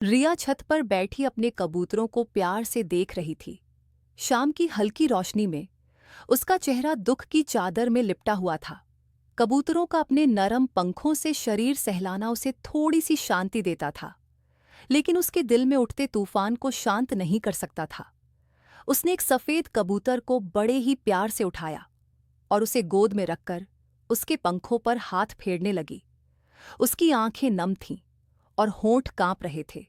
रिया छत पर बैठी अपने कबूतरों को प्यार से देख रही थी। शाम की हल्की रोशनी में उसका चेहरा दुख की चादर में लिपटा हुआ था। कबूतरों का अपने नरम पंखों से शरीर सहलाना उसे थोड़ी सी शांति देता था, लेकिन उसके दिल में उठते तूफान को शांत नहीं कर सकता था। उसने एक सफेद कबूतर को बड़े ही प्यार से उठाया और उसे गोद में रखकर उसके पंखों पर हाथ फेरने लगी। उसकी आंखें नम थीं और होंठ कांप रहे थे।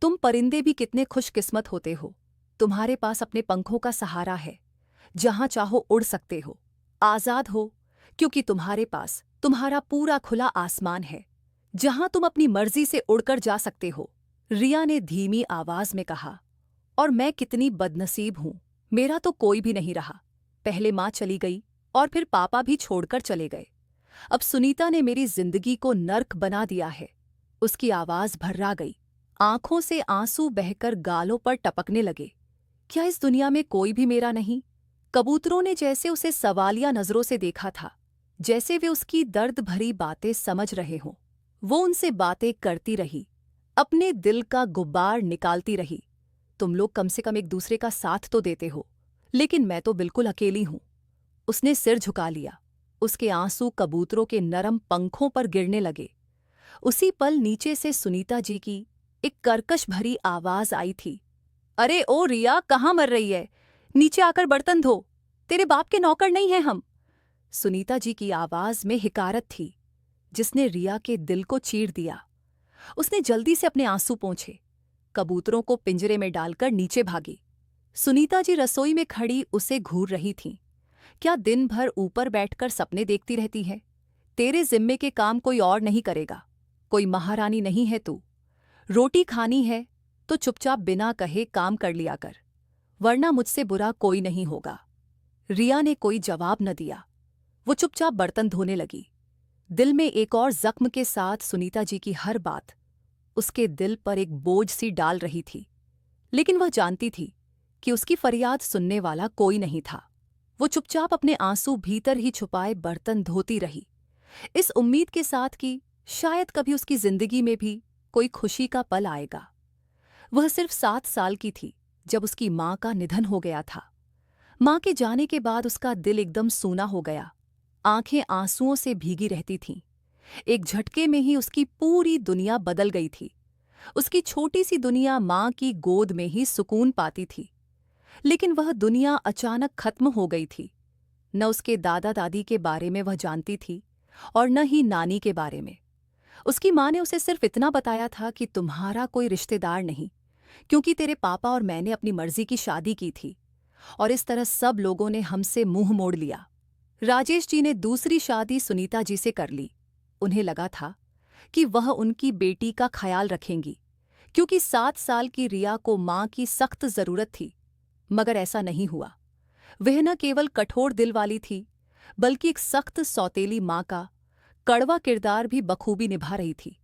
तुम परिंदे भी कितने खुशकिस्मत होते हो। तुम्हारे पास अपने पंखों का सहारा है। जहां चाहो उड़ सकते हो, आजाद हो, क्योंकि तुम्हारे पास तुम्हारा पूरा खुला आसमान है, जहां तुम अपनी मर्जी से उड़कर जा सकते हो। रिया ने धीमी आवाज में कहा, और मैं कितनी बदनसीब हूं। मेरा तो कोई भी नहीं रहा। पहले माँ चली गई और फिर पापा भी छोड़कर चले गए। अब सुनीता ने मेरी जिंदगी को नर्क बना दिया है। उसकी आवाज भर्रा गई। आंखों से आंसू बहकर गालों पर टपकने लगे। क्या इस दुनिया में कोई भी मेरा नहीं? कबूतरों ने जैसे उसे सवालिया नजरों से देखा था, जैसे वे उसकी दर्द भरी बातें समझ रहे हों। वो उनसे बातें करती रही, अपने दिल का गुब्बार निकालती रही। तुम लोग कम से कम एक दूसरे का साथ तो देते हो, लेकिन मैं तो बिल्कुल अकेली हूं। उसने सिर झुका लिया। उसके आंसू कबूतरों के नरम पंखों पर गिरने लगे। उसी पल नीचे से सुनीता जी की एक कर्कश भरी आवाज आई थी। अरे ओ रिया, कहाँ मर रही है? नीचे आकर बर्तन धो। तेरे बाप के नौकर नहीं हैं हम। सुनीता जी की आवाज में हिकारत थी, जिसने रिया के दिल को चीर दिया। उसने जल्दी से अपने आंसू पोंछे, कबूतरों को पिंजरे में डालकर नीचे भागी। सुनीता जी रसोई में खड़ी उसे घूर रही थीं। क्या दिन भर ऊपर बैठकर सपने देखती रहती है? तेरे जिम्मे के काम कोई और नहीं करेगा। कोई महारानी नहीं है तू। रोटी खानी है तो चुपचाप बिना कहे काम कर लिया कर, वरना मुझसे बुरा कोई नहीं होगा। रिया ने कोई जवाब न दिया। वो चुपचाप बर्तन धोने लगी। दिल में एक और जख्म के साथ सुनीता जी की हर बात उसके दिल पर एक बोझ सी डाल रही थी। लेकिन वह जानती थी कि उसकी फरियाद सुनने वाला कोई नहीं था। वो चुपचाप अपने आंसू भीतर ही छुपाए बर्तन धोती रही, इस उम्मीद के साथ कि शायद कभी उसकी जिंदगी में भी कोई खुशी का पल आएगा। वह सिर्फ 7 साल की थी जब उसकी माँ का निधन हो गया था। माँ के जाने के बाद उसका दिल एकदम सूना हो गया। आंखें आंसुओं से भीगी रहती थीं। एक झटके में ही उसकी पूरी दुनिया बदल गई थी। उसकी छोटी सी दुनिया माँ की गोद में ही सुकून पाती थी। लेकिन वह दुनिया अचानक खत्म हो गई थी। न उसके दादा दादी के बारे में वह जानती थी और न ही नानी के बारे में। उसकी माँ ने उसे सिर्फ इतना बताया था कि तुम्हारा कोई रिश्तेदार नहीं, क्योंकि तेरे पापा और मैंने अपनी मर्जी की शादी की थी और इस तरह सब लोगों ने हमसे मुंह मोड़ लिया। राजेश जी ने दूसरी शादी सुनीता जी से कर ली। उन्हें लगा था कि वह उनकी बेटी का ख्याल रखेंगी, क्योंकि 7 साल की रिया को माँ की सख्त जरूरत थी। मगर ऐसा नहीं हुआ। वह न केवल कठोर दिल वाली थी, बल्कि एक सख्त सौतेली माँ का कड़वा किरदार भी बखूबी निभा रही थी।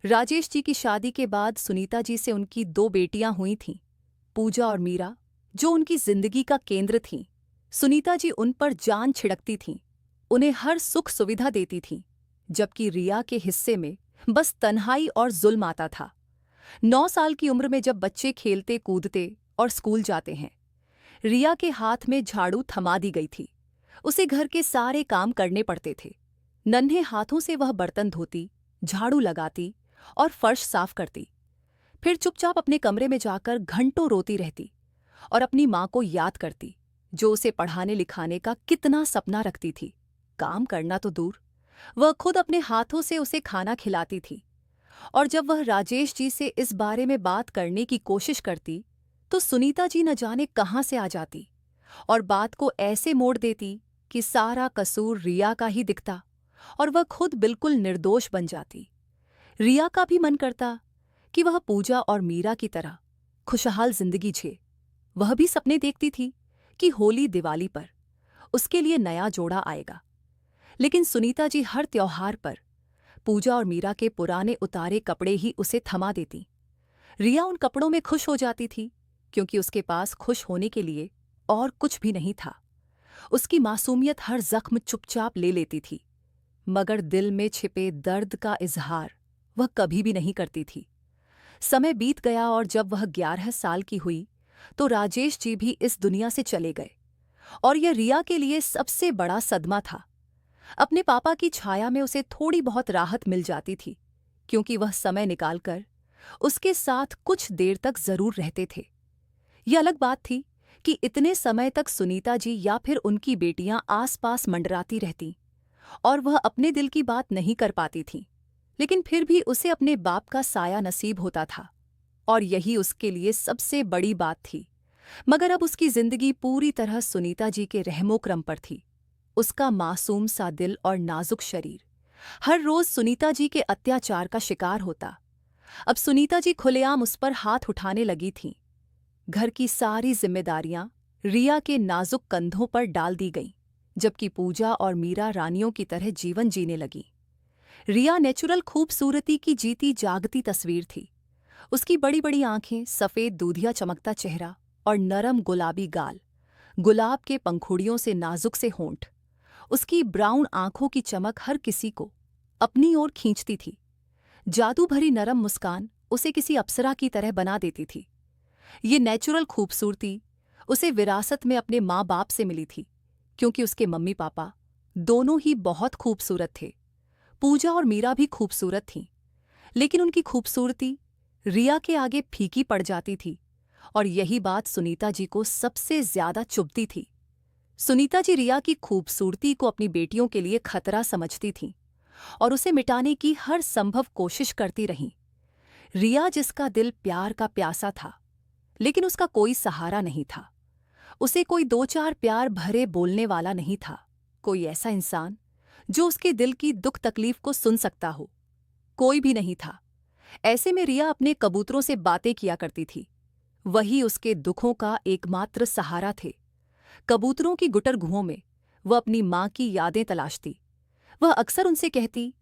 राजेश जी की शादी के बाद सुनीता जी से उनकी 2 बेटियां हुई थीं, पूजा और मीरा, जो उनकी जिंदगी का केंद्र थीं। सुनीता जी उन पर जान छिड़कती थीं, उन्हें हर सुख सुविधा देती थीं, जबकि रिया के हिस्से में बस तन्हाई और जुल्म आता था। 9 साल की उम्र में जब बच्चे खेलते कूदते और स्कूल जाते हैं, रिया के हाथ में झाड़ू थमा दी गई थी। उसे घर के सारे काम करने पड़ते थे। नन्हे हाथों से वह बर्तन धोती, झाड़ू लगाती और फर्श साफ करती। फिर चुपचाप अपने कमरे में जाकर घंटों रोती रहती और अपनी माँ को याद करती, जो उसे पढ़ाने लिखाने का कितना सपना रखती थी। काम करना तो दूर, वह खुद अपने हाथों से उसे खाना खिलाती थी। और जब वह राजेश जी से इस बारे में बात करने की कोशिश करती, तो सुनीता जी न जाने कहाँ से आ जाती और बात को ऐसे मोड़ देती कि सारा कसूर रिया का ही दिखता और वह खुद बिल्कुल निर्दोष बन जाती। रिया का भी मन करता कि वह पूजा और मीरा की तरह खुशहाल जिंदगी जिए। वह भी सपने देखती थी कि होली दिवाली पर उसके लिए नया जोड़ा आएगा। लेकिन सुनीता जी हर त्योहार पर पूजा और मीरा के पुराने उतारे कपड़े ही उसे थमा देती। रिया उन कपड़ों में खुश हो जाती थी, क्योंकि उसके पास खुश होने के लिए और कुछ भी नहीं था। उसकी मासूमियत हर जख्म चुपचाप ले लेती थी, मगर दिल में छिपे दर्द का इजहार वह कभी भी नहीं करती थी। समय बीत गया और जब वह 11 साल की हुई तो राजेश जी भी इस दुनिया से चले गए। और यह रिया के लिए सबसे बड़ा सदमा था। अपने पापा की छाया में उसे थोड़ी बहुत राहत मिल जाती थी, क्योंकि वह समय निकालकर उसके साथ कुछ देर तक जरूर रहते थे। यह अलग बात थी कि इतने समय तक सुनीता जी या फिर उनकी बेटियां आसपास मंडराती रहतीं और वह अपने दिल की बात नहीं कर पाती थीं, लेकिन फिर भी उसे अपने बाप का साया नसीब होता था और यही उसके लिए सबसे बड़ी बात थी। मगर अब उसकी जिंदगी पूरी तरह सुनीता जी के रहमो-क्रम पर थी। उसका मासूम सा दिल और नाजुक शरीर हर रोज सुनीता जी के अत्याचार का शिकार होता। अब सुनीता जी खुलेआम उस पर हाथ उठाने लगी थीं। घर की सारी जिम्मेदारियां रिया के नाजुक कंधों पर डाल दी गईं, जबकि पूजा और मीरा रानियों की तरह जीवन जीने लगी। रिया नेचुरल खूबसूरती की जीती जागती तस्वीर थी। उसकी बड़ी बड़ी आंखें, सफेद दूधिया चमकता चेहरा और नरम गुलाबी गाल, गुलाब के पंखुड़ियों से नाजुक से होंठ, उसकी ब्राउन आंखों की चमक हर किसी को अपनी ओर खींचती थी। जादू भरी नरम मुस्कान उसे किसी अप्सरा की तरह बना देती थी। ये नेचुरल खूबसूरती उसे विरासत में अपने माँ बाप से मिली थी, क्योंकि उसके मम्मी पापा दोनों ही बहुत खूबसूरत थे। पूजा और मीरा भी खूबसूरत थीं, लेकिन उनकी खूबसूरती रिया के आगे फीकी पड़ जाती थी और यही बात सुनीता जी को सबसे ज्यादा चुभती थी। सुनीता जी रिया की खूबसूरती को अपनी बेटियों के लिए खतरा समझती थीं और उसे मिटाने की हर संभव कोशिश करती रहीं। रिया जिसका दिल प्यार का प्यासा था, लेकिन उसका कोई सहारा नहीं था। उसे कोई दो चार प्यार भरे बोलने वाला नहीं था, कोई ऐसा इंसान जो उसके दिल की दुख तकलीफ को सुन सकता हो। कोई भी नहीं था। ऐसे में रिया अपने कबूतरों से बातें किया करती थी। वही उसके दुखों का एकमात्र सहारा थे। कबूतरों की गुटर-गुहों में वह अपनी माँ की यादें तलाशती। वह अक्सर उनसे कहती,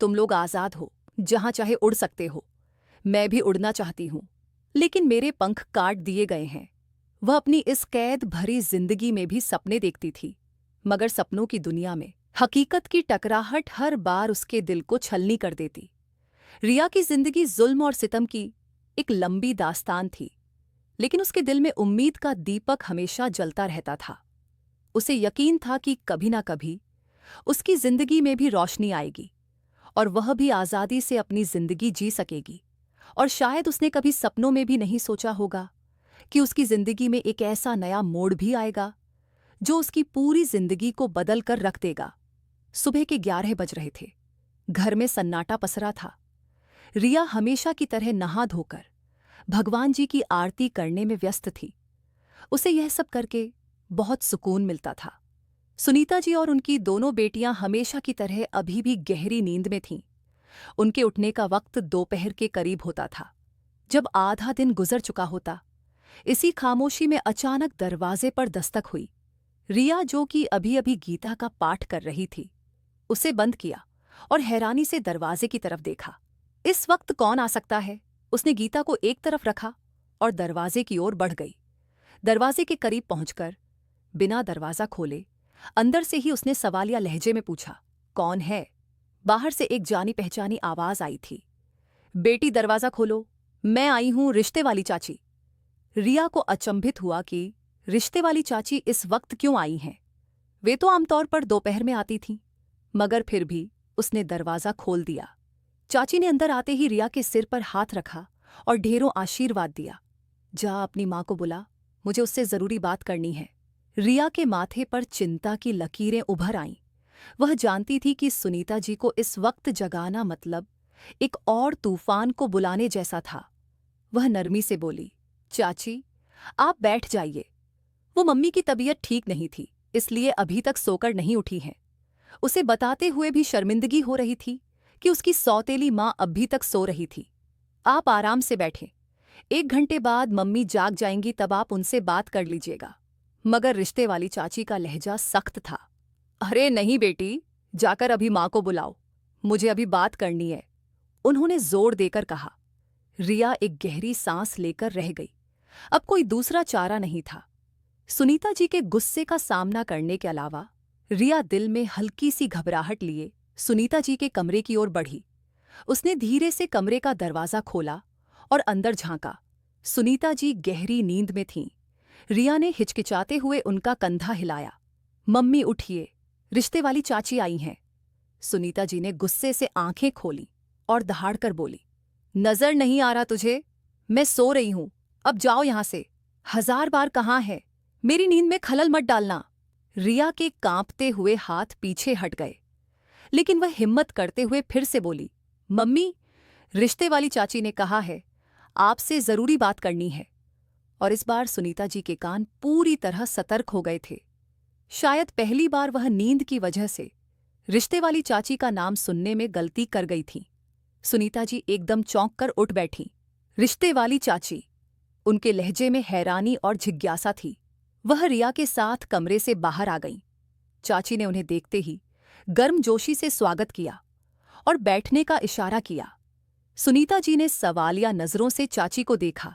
तुम लोग आज़ाद हो, जहाँ चाहे उड़ सकते हो। मैं भी उड़ना चाहती हूँ, लेकिन मेरे पंख काट दिए गए हैं। वह अपनी इस कैद भरी जिंदगी में भी सपने देखती थी, मगर सपनों की दुनिया में हकीकत की टकराहट हर बार उसके दिल को छलनी कर देती। रिया की जिंदगी जुल्म और सितम की एक लंबी दास्तान थी, लेकिन उसके दिल में उम्मीद का दीपक हमेशा जलता रहता था। उसे यकीन था कि कभी ना कभी उसकी जिंदगी में भी रोशनी आएगी और वह भी आज़ादी से अपनी जिंदगी जी सकेगी। और शायद उसने कभी सपनों में भी नहीं सोचा होगा कि उसकी जिंदगी में एक ऐसा नया मोड़ भी आएगा जो उसकी पूरी जिंदगी को बदल कर रख देगा। सुबह के 11 बज रहे थे। घर में सन्नाटा पसरा था। रिया हमेशा की तरह नहा धोकर भगवान जी की आरती करने में व्यस्त थी। उसे यह सब करके बहुत सुकून मिलता था। सुनीता जी और उनकी दोनों बेटियां हमेशा की तरह अभी भी गहरी नींद में थीं। उनके उठने का वक्त दोपहर के करीब होता था, जब आधा दिन गुजर चुका होता। इसी खामोशी में अचानक दरवाजे पर दस्तक हुई। रिया, जो कि अभी अभी गीता का पाठ कर रही थी, उसे बंद किया और हैरानी से दरवाजे की तरफ देखा। इस वक्त कौन आ सकता है? उसने गीता को एक तरफ रखा और दरवाजे की ओर बढ़ गई। दरवाजे के करीब पहुंचकर बिना दरवाजा खोले अंदर से ही उसने सवालिया लहजे में पूछा, कौन है? बाहर से एक जानी पहचानी आवाज आई थी, बेटी दरवाजा खोलो, मैं आई हूं, रिश्ते वाली चाची। रिया को अचंभित हुआ कि रिश्ते वाली चाची इस वक्त क्यों आई हैं? वे तो आमतौर पर दोपहर में आती थीं, मगर फिर भी उसने दरवाजा खोल दिया। चाची ने अंदर आते ही रिया के सिर पर हाथ रखा और ढेरों आशीर्वाद दिया। जा अपनी माँ को बुला, मुझे उससे जरूरी बात करनी है। रिया के माथे पर चिंता की लकीरें उभर आईं। वह जानती थी कि सुनीता जी को इस वक्त जगाना मतलब एक और तूफान को बुलाने जैसा था। वह नरमी से बोली, चाची, आप बैठ जाइए। वो मम्मी की तबीयत ठीक नहीं थी, इसलिए अभी तक सोकर नहीं उठी हैं। उसे बताते हुए भी शर्मिंदगी हो रही थी कि उसकी सौतेली माँ अब भी तक सो रही थी। आप आराम से बैठें, 1 घंटे बाद मम्मी जाग जाएंगी, तब आप उनसे बात कर लीजिएगा। मगर रिश्ते वाली चाची का लहजा सख्त था। अरे नहीं बेटी, जाकर अभी माँ को बुलाओ, मुझे अभी बात करनी है, उन्होंने जोर देकर कहा। रिया एक गहरी सांस लेकर रह गई। अब कोई दूसरा चारा नहीं था। सुनीता जी के गुस्से का सामना करने के अलावा रिया दिल में हल्की सी घबराहट लिए सुनीता जी के कमरे की ओर बढ़ी। उसने धीरे से कमरे का दरवाजा खोला और अंदर झांका। सुनीता जी गहरी नींद में थीं। रिया ने हिचकिचाते हुए उनका कंधा हिलाया। मम्मी उठिए, रिश्ते वाली चाची आई हैं। सुनीता जी ने गुस्से से आंखें खोली और दहाड़कर बोली, नजर नहीं आ रहा तुझे? मैं सो रही हूं, अब जाओ यहां से। 1000 बार कहाँ है, मेरी नींद में खलल मत डालना। रिया के कांपते हुए हाथ पीछे हट गए, लेकिन वह हिम्मत करते हुए फिर से बोली, मम्मी, रिश्ते वाली चाची ने कहा है आपसे जरूरी बात करनी है। और इस बार सुनीता जी के कान पूरी तरह सतर्क हो गए थे। शायद पहली बार वह नींद की वजह से रिश्ते वाली चाची का नाम सुनने में गलती कर गई थी। सुनीता जी एकदम चौंक कर उठ बैठीं। रिश्ते वाली चाची, उनके लहजे में हैरानी और जिज्ञासा थी। वह रिया के साथ कमरे से बाहर आ गईं। चाची ने उन्हें देखते ही गर्मजोशी से स्वागत किया और बैठने का इशारा किया। सुनीता जी ने सवालिया नजरों से चाची को देखा।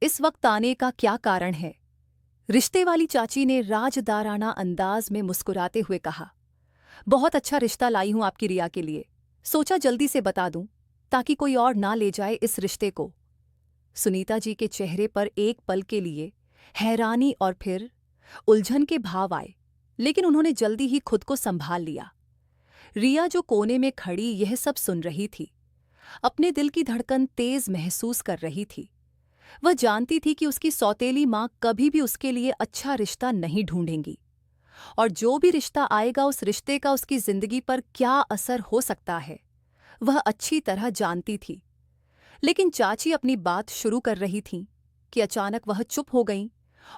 इस वक्त आने का क्या कारण है? रिश्ते वाली चाची ने राजदाराना अंदाज में मुस्कुराते हुए कहा, बहुत अच्छा रिश्ता लाई हूं आपकी रिया के लिए। सोचा जल्दी से बता दूं ताकि कोई और ना ले जाए इस रिश्ते को। सुनीता जी के चेहरे पर एक पल के लिए हैरानी और फिर उलझन के भाव आए, लेकिन उन्होंने जल्दी ही खुद को संभाल लिया। रिया जो कोने में खड़ी यह सब सुन रही थी, अपने दिल की धड़कन तेज महसूस कर रही थी। वह जानती थी कि उसकी सौतेली माँ कभी भी उसके लिए अच्छा रिश्ता नहीं ढूंढेंगी, और जो भी रिश्ता आएगा उस रिश्ते का उसकी जिंदगी पर क्या असर हो सकता है वह अच्छी तरह जानती थी। लेकिन चाची अपनी बात शुरू कर रही थीं कि अचानक वह चुप हो गईं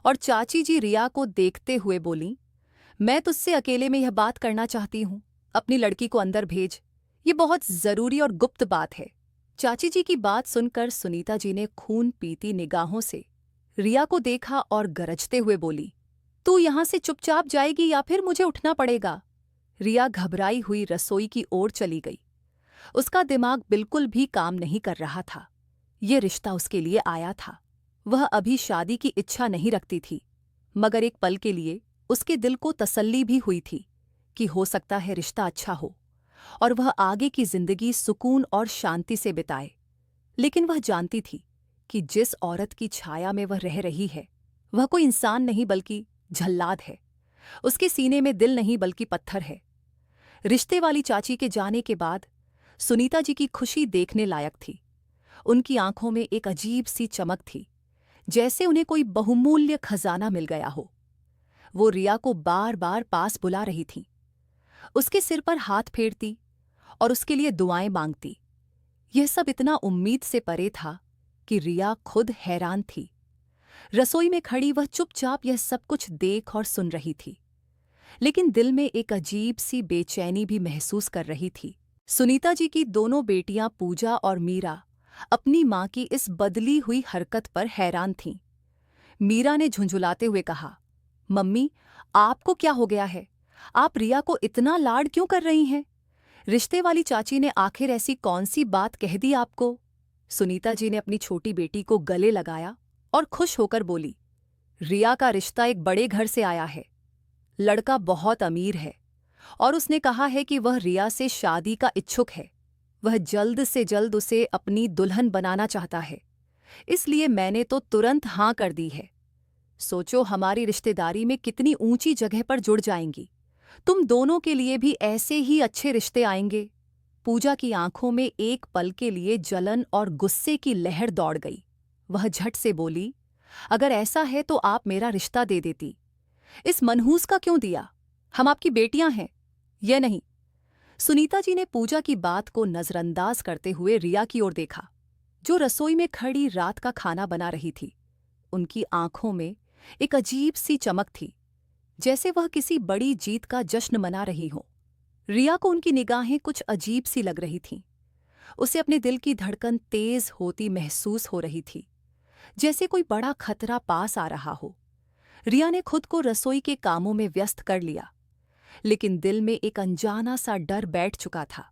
और चाची जी रिया को देखते हुए बोलीं, मैं तुझसे अकेले में यह बात करना चाहती हूँ, अपनी लड़की को अंदर भेज, ये बहुत जरूरी और गुप्त बात है। चाची जी की बात सुनकर सुनीता जी ने खून पीती निगाहों से रिया को देखा और गरजते हुए बोली, तू यहां से चुपचाप जाएगी या फिर मुझे उठना पड़ेगा? रिया घबराई हुई रसोई की ओर चली गई। उसका दिमाग बिल्कुल भी काम नहीं कर रहा था। ये रिश्ता उसके लिए आया था। वह अभी शादी की इच्छा नहीं रखती थी, मगर एक पल के लिए उसके दिल को तसल्ली भी हुई थी कि हो सकता है रिश्ता अच्छा हो और वह आगे की जिंदगी सुकून और शांति से बिताए। लेकिन वह जानती थी कि जिस औरत की छाया में वह रह रही है वह कोई इंसान नहीं बल्कि जल्लाद है। उसके सीने में दिल नहीं बल्कि पत्थर है। रिश्ते वाली चाची के जाने के बाद सुनीता जी की खुशी देखने लायक थी। उनकी आंखों में एक अजीब सी चमक थी, जैसे उन्हें कोई बहुमूल्य खजाना मिल गया हो। वो रिया को बार बार पास बुला रही थीं, उसके सिर पर हाथ फेरती और उसके लिए दुआएं मांगती। यह सब इतना उम्मीद से परे था कि रिया खुद हैरान थी। रसोई में खड़ी वह चुपचाप यह सब कुछ देख और सुन रही थी, लेकिन दिल में एक अजीब सी बेचैनी भी महसूस कर रही थी। सुनीता जी की दोनों बेटियां पूजा और मीरा अपनी मां की इस बदली हुई हरकत पर हैरान थीं। मीरा ने झुंझुलाते हुए कहा, मम्मी, आपको क्या हो गया है? आप रिया को इतना लाड क्यों कर रही हैं? रिश्ते वाली चाची ने आखिर ऐसी कौन सी बात कह दी आपको? सुनीता जी ने अपनी छोटी बेटी को गले लगाया और खुश होकर बोली, रिया का रिश्ता एक बड़े घर से आया है। लड़का बहुत अमीर है और उसने कहा है कि वह रिया से शादी का इच्छुक है। वह जल्द से जल्द उसे अपनी दुल्हन बनाना चाहता है, इसलिए मैंने तो तुरंत हाँ कर दी है। सोचो हमारी रिश्तेदारी में कितनी ऊंची जगह पर जुड़ जाएंगी। तुम दोनों के लिए भी ऐसे ही अच्छे रिश्ते आएंगे। पूजा की आंखों में एक पल के लिए जलन और गुस्से की लहर दौड़ गई। वह झट से बोली, अगर ऐसा है तो आप मेरा रिश्ता दे देती। इस मनहूस का क्यों दिया? हम आपकी बेटियां हैं, यह नहीं। सुनीता जी ने पूजा की बात को नजरअंदाज करते हुए रिया की ओर देखा, जो रसोई में खड़ी रात का खाना बना रही थी। उनकी आंखों में एक अजीब सी चमक थी, जैसे वह किसी बड़ी जीत का जश्न मना रही हो। रिया को उनकी निगाहें कुछ अजीब सी लग रही थीं। उसे अपने दिल की धड़कन तेज होती महसूस हो रही थी, जैसे कोई बड़ा खतरा पास आ रहा हो। रिया ने खुद को रसोई के कामों में व्यस्त कर लिया, लेकिन दिल में एक अनजाना सा डर बैठ चुका था।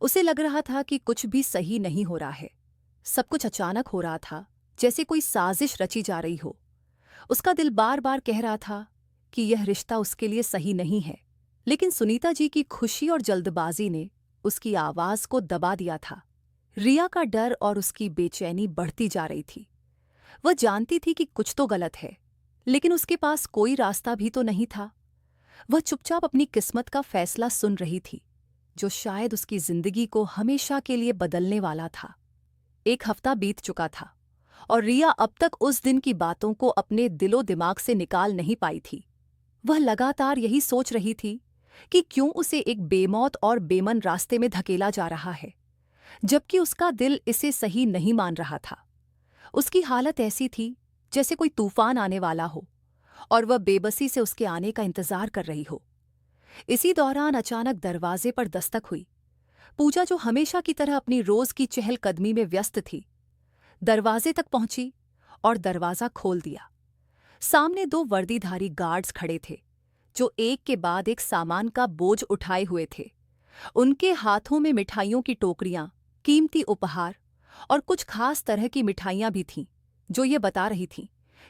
उसे लग रहा था कि कुछ भी सही नहीं हो रहा है। सब कुछ अचानक हो रहा था, जैसे कोई साजिश रची जा रही हो। उसका दिल बार बार कह रहा था कि यह रिश्ता उसके लिए सही नहीं है, लेकिन सुनीता जी की खुशी और जल्दबाजी ने उसकी आवाज को दबा दिया था। रिया का डर और उसकी बेचैनी बढ़ती जा रही थी। वह जानती थी कि कुछ तो गलत है, लेकिन उसके पास कोई रास्ता भी तो नहीं था। वह चुपचाप अपनी किस्मत का फैसला सुन रही थी, जो शायद उसकी जिंदगी को हमेशा के लिए बदलने वाला था। एक हफ्ता बीत चुका था और रिया अब तक उस दिन की बातों को अपने दिलो दिमाग से निकाल नहीं पाई थी। वह लगातार यही सोच रही थी कि क्यों उसे एक बेमौत और बेमन रास्ते में धकेला जा रहा है, जबकि उसका दिल इसे सही नहीं मान रहा था। उसकी हालत ऐसी थी जैसे कोई तूफान आने वाला हो और वह बेबसी से उसके आने का इंतजार कर रही हो। इसी दौरान अचानक दरवाजे पर दस्तक हुई। पूजा, जो हमेशा की तरह अपनी रोज की चहलकदमी में व्यस्त थी, दरवाजे तक पहुंची और दरवाजा खोल दिया। सामने दो वर्दीधारी गार्ड्स खड़े थे, जो एक के बाद एक सामान का बोझ उठाए हुए थे। उनके हाथों में मिठाइयों की टोकरियां, कीमती उपहार और कुछ खास तरह की मिठाइयां भी थीं, जो ये बता रही थीं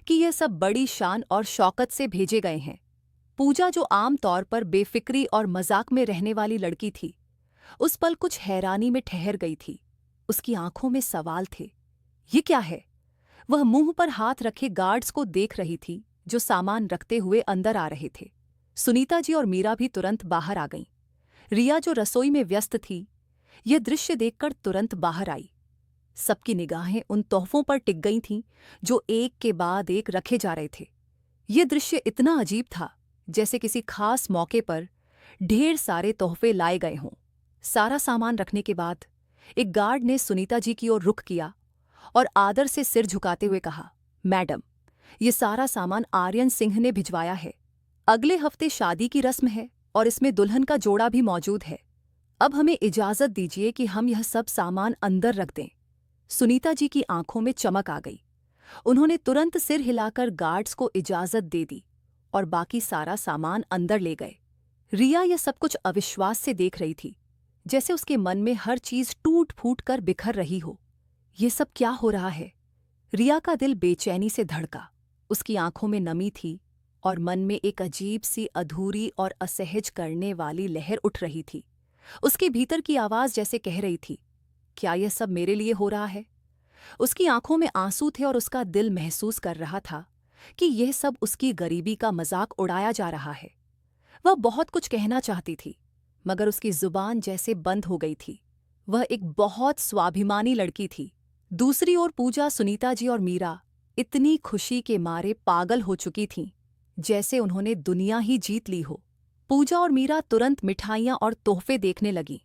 कि यह सब बड़ी शान और शौकत से भेजे गए हैं। पूजा, जो आम तौर पर बेफिक्री और मजाक में रहने वाली लड़की थी, उस पल कुछ हैरानी में ठहर गई थी। उसकी आंखों में सवाल थे। ये क्या है? वह मुंह पर हाथ रखे गार्ड्स को देख रही थी, जो सामान रखते हुए अंदर आ रहे थे। सुनीता जी और मीरा भी तुरंत बाहर आ गईं। रिया, जो रसोई में व्यस्त थी, यह दृश्य देखकर तुरंत बाहर आई। सबकी निगाहें उन तोहफों पर टिक गई थीं, जो एक के बाद एक रखे जा रहे थे। यह दृश्य इतना अजीब था, जैसे किसी खास मौके पर ढेर सारे तोहफे लाए गए हों। सारा सामान रखने के बाद एक गार्ड ने सुनीता जी की ओर रुख किया और आदर से सिर झुकाते हुए कहा, मैडम, ये सारा सामान आर्यन सिंह ने भिजवाया है। अगले हफ्ते शादी की रस्म है और इसमें दुल्हन का जोड़ा भी मौजूद है। अब हमें इजाजत दीजिए कि हम यह सब सामान अंदर रख दें। सुनीता जी की आंखों में चमक आ गई। उन्होंने तुरंत सिर हिलाकर गार्ड्स को इजाजत दे दी और बाकी सारा सामान अंदर ले गए। रिया यह सब कुछ अविश्वास से देख रही थी, जैसे उसके मन में हर चीज टूट फूट कर बिखर रही हो। ये सब क्या हो रहा है? रिया का दिल बेचैनी से धड़का। उसकी आंखों में नमी थी और मन में एक अजीब सी अधूरी और असहज करने वाली लहर उठ रही थी। उसके भीतर की आवाज जैसे कह रही थी, क्या यह सब मेरे लिए हो रहा है? उसकी आंखों में आंसू थे और उसका दिल महसूस कर रहा था कि यह सब उसकी गरीबी का मजाक उड़ाया जा रहा है। वह बहुत कुछ कहना चाहती थी, मगर उसकी जुबान जैसे बंद हो गई थी। वह एक बहुत स्वाभिमानी लड़की थी। दूसरी ओर पूजा, सुनीता जी और मीरा इतनी खुशी के मारे पागल हो चुकी थीं, जैसे उन्होंने दुनिया ही जीत ली हो। पूजा और मीरा तुरंत मिठाइयां और तोहफे देखने लगीं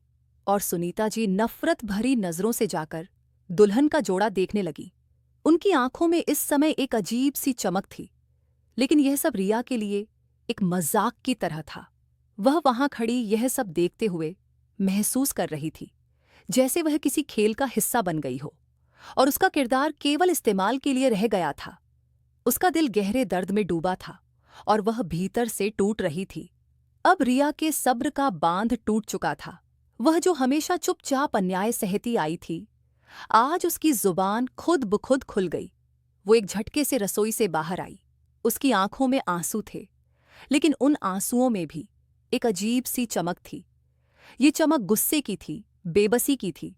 और सुनीता जी नफरत भरी नजरों से जाकर दुल्हन का जोड़ा देखने लगी। उनकी आंखों में इस समय एक अजीब सी चमक थी, लेकिन यह सब रिया के लिए एक मजाक की तरह था। वह वहां खड़ी यह सब देखते हुए महसूस कर रही थी जैसे वह किसी खेल का हिस्सा बन गई हो और उसका किरदार केवल इस्तेमाल के लिए रह गया था। उसका दिल गहरे दर्द में डूबा था और वह भीतर से टूट रही थी। अब रिया के सब्र का बांध टूट चुका था। वह जो हमेशा चुपचाप अन्याय सहती आई थी, आज उसकी जुबान खुद ब खुद खुल गई। वो एक झटके से रसोई से बाहर आई। उसकी आंखों में आंसू थे, लेकिन उन आंसुओं में भी एक अजीब सी चमक थी। ये चमक गुस्से की थी, बेबसी की थी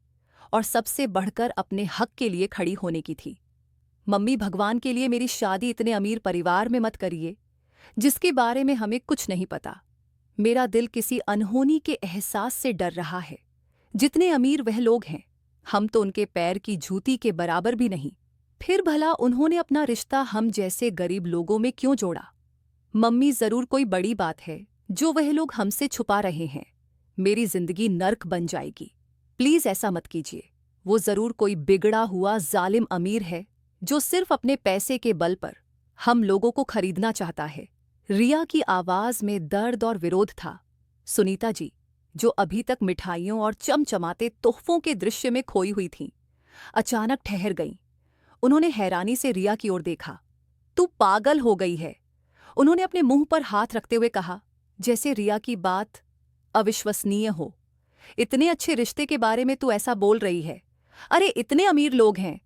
और सबसे बढ़कर अपने हक के लिए खड़ी होने की थी। मम्मी, भगवान के लिए मेरी शादी इतने अमीर परिवार में मत करिए, जिसके बारे में हमें कुछ नहीं पता। मेरा दिल किसी अनहोनी के एहसास से डर रहा है। जितने अमीर वह लोग हैं, हम तो उनके पैर की जूती के बराबर भी नहीं। फिर भला उन्होंने अपना रिश्ता हम जैसे गरीब लोगों में क्यों जोड़ा? मम्मी, जरूर कोई बड़ी बात है जो वह लोग हमसे छुपा रहे हैं। मेरी जिंदगी नर्क बन जाएगी। प्लीज ऐसा मत कीजिए। वो जरूर कोई बिगड़ा हुआ जालिम अमीर है जो सिर्फ अपने पैसे के बल पर हम लोगों को खरीदना चाहता है। रिया की आवाज में दर्द और विरोध था। सुनीता जी, जो अभी तक मिठाइयों और चमचमाते तोहफों के दृश्य में खोई हुई थीं, अचानक ठहर गईं। उन्होंने हैरानी से रिया की ओर देखा। तू पागल हो गई है, उन्होंने अपने मुंह पर हाथ रखते हुए कहा, जैसे रिया की बात अविश्वसनीय हो। इतने अच्छे रिश्ते के बारे में तू ऐसा बोल रही है? अरे, इतने अमीर लोग हैं,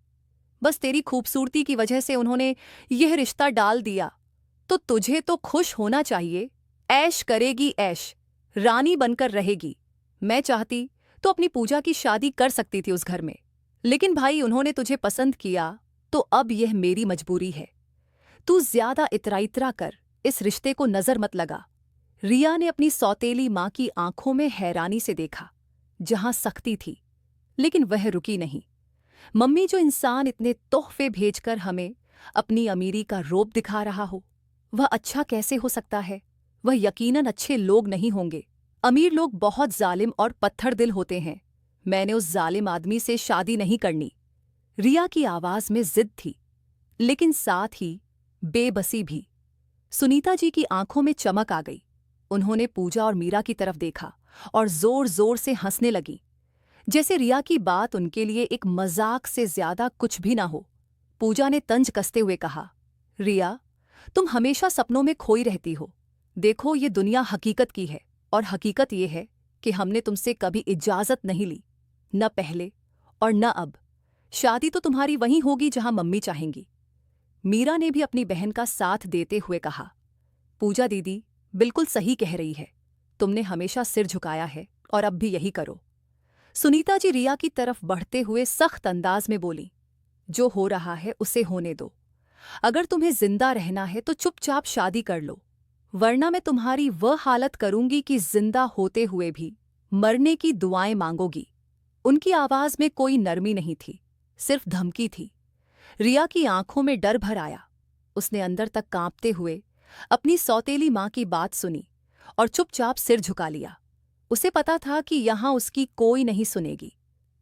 बस तेरी खूबसूरती की वजह से उन्होंने यह रिश्ता डाल दिया। तो तुझे तो खुश होना चाहिए। ऐश करेगी ऐश, रानी बनकर रहेगी। मैं चाहती तो अपनी पूजा की शादी कर सकती थी उस घर में। लेकिन भाई, उन्होंने तुझे पसंद किया तो अब यह मेरी मजबूरी है। तू ज्यादा इतरा कर इस रिश्ते को नजर मत लगा। रिया ने अपनी सौतेली मां की आंखों में हैरानी से देखा, जहां सख्ती थी लेकिन वह रुकी नहीं। मम्मी, जो इंसान इतने तोहफे भेजकर हमें अपनी अमीरी का रोब दिखा रहा हो, वह अच्छा कैसे हो सकता है? वह यकीनन अच्छे लोग नहीं होंगे। अमीर लोग बहुत जालिम और पत्थर दिल होते हैं। मैंने उस जालिम आदमी से शादी नहीं करनी। रिया की आवाज में जिद थी, लेकिन साथ ही बेबसी भी। सुनीता जी की आंखों में चमक आ गई। उन्होंने पूजा और मीरा की तरफ देखा और जोर जोर से हंसने लगी, जैसे रिया की बात उनके लिए एक मजाक से ज्यादा कुछ भी ना हो। पूजा ने तंज कसते हुए कहा, रिया, तुम हमेशा सपनों में खोई रहती हो। देखो, ये दुनिया हकीकत की है, और हकीकत ये है कि हमने तुमसे कभी इजाजत नहीं ली, न पहले और न अब। शादी तो तुम्हारी वहीं होगी जहां मम्मी चाहेंगी। मीरा ने भी अपनी बहन का साथ देते हुए कहा, पूजा दीदी बिल्कुल सही कह रही है। तुमने हमेशा सिर झुकाया है और अब भी यही करो। सुनीता जी रिया की तरफ बढ़ते हुए सख्त अंदाज में बोली, जो हो रहा है उसे होने दो। अगर तुम्हें जिंदा रहना है तो चुपचाप शादी कर लो, वरना मैं तुम्हारी वह हालत करूंगी कि जिंदा होते हुए भी मरने की दुआएं मांगोगी। उनकी आवाज में कोई नरमी नहीं थी, सिर्फ धमकी थी। रिया की आंखों में डर भर आया। उसने अंदर तक कांपते हुए अपनी सौतेली मां की बात सुनी और चुपचाप सिर झुका लिया। उसे पता था कि यहां उसकी कोई नहीं सुनेगी।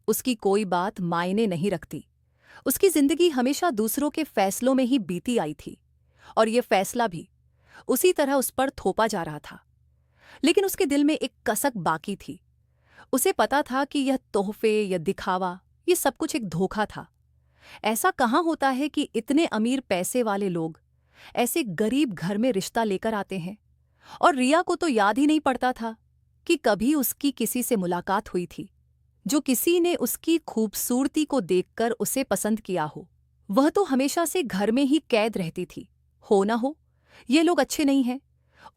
उसकी कोई बात मायने नहीं रखती। उसकी जिंदगी हमेशा दूसरों के फैसलों में ही बीती आई थी, और ये फैसला भी उसी तरह उस पर थोपा जा रहा था। लेकिन उसके दिल में एक कसक बाकी थी। उसे पता था कि यह तोहफे, यह दिखावा, ये सब कुछ एक धोखा था। ऐसा कहाँ होता है कि इतने अमीर पैसे वाले लोग ऐसे गरीब घर में रिश्ता लेकर आते हैं? और रिया को तो याद ही नहीं पड़ता था कि कभी उसकी किसी से मुलाकात हुई थी, जो किसी ने उसकी खूबसूरती को देखकर उसे पसंद किया हो। वह तो हमेशा से घर में ही कैद रहती थी। हो ना हो, ये लोग अच्छे नहीं हैं।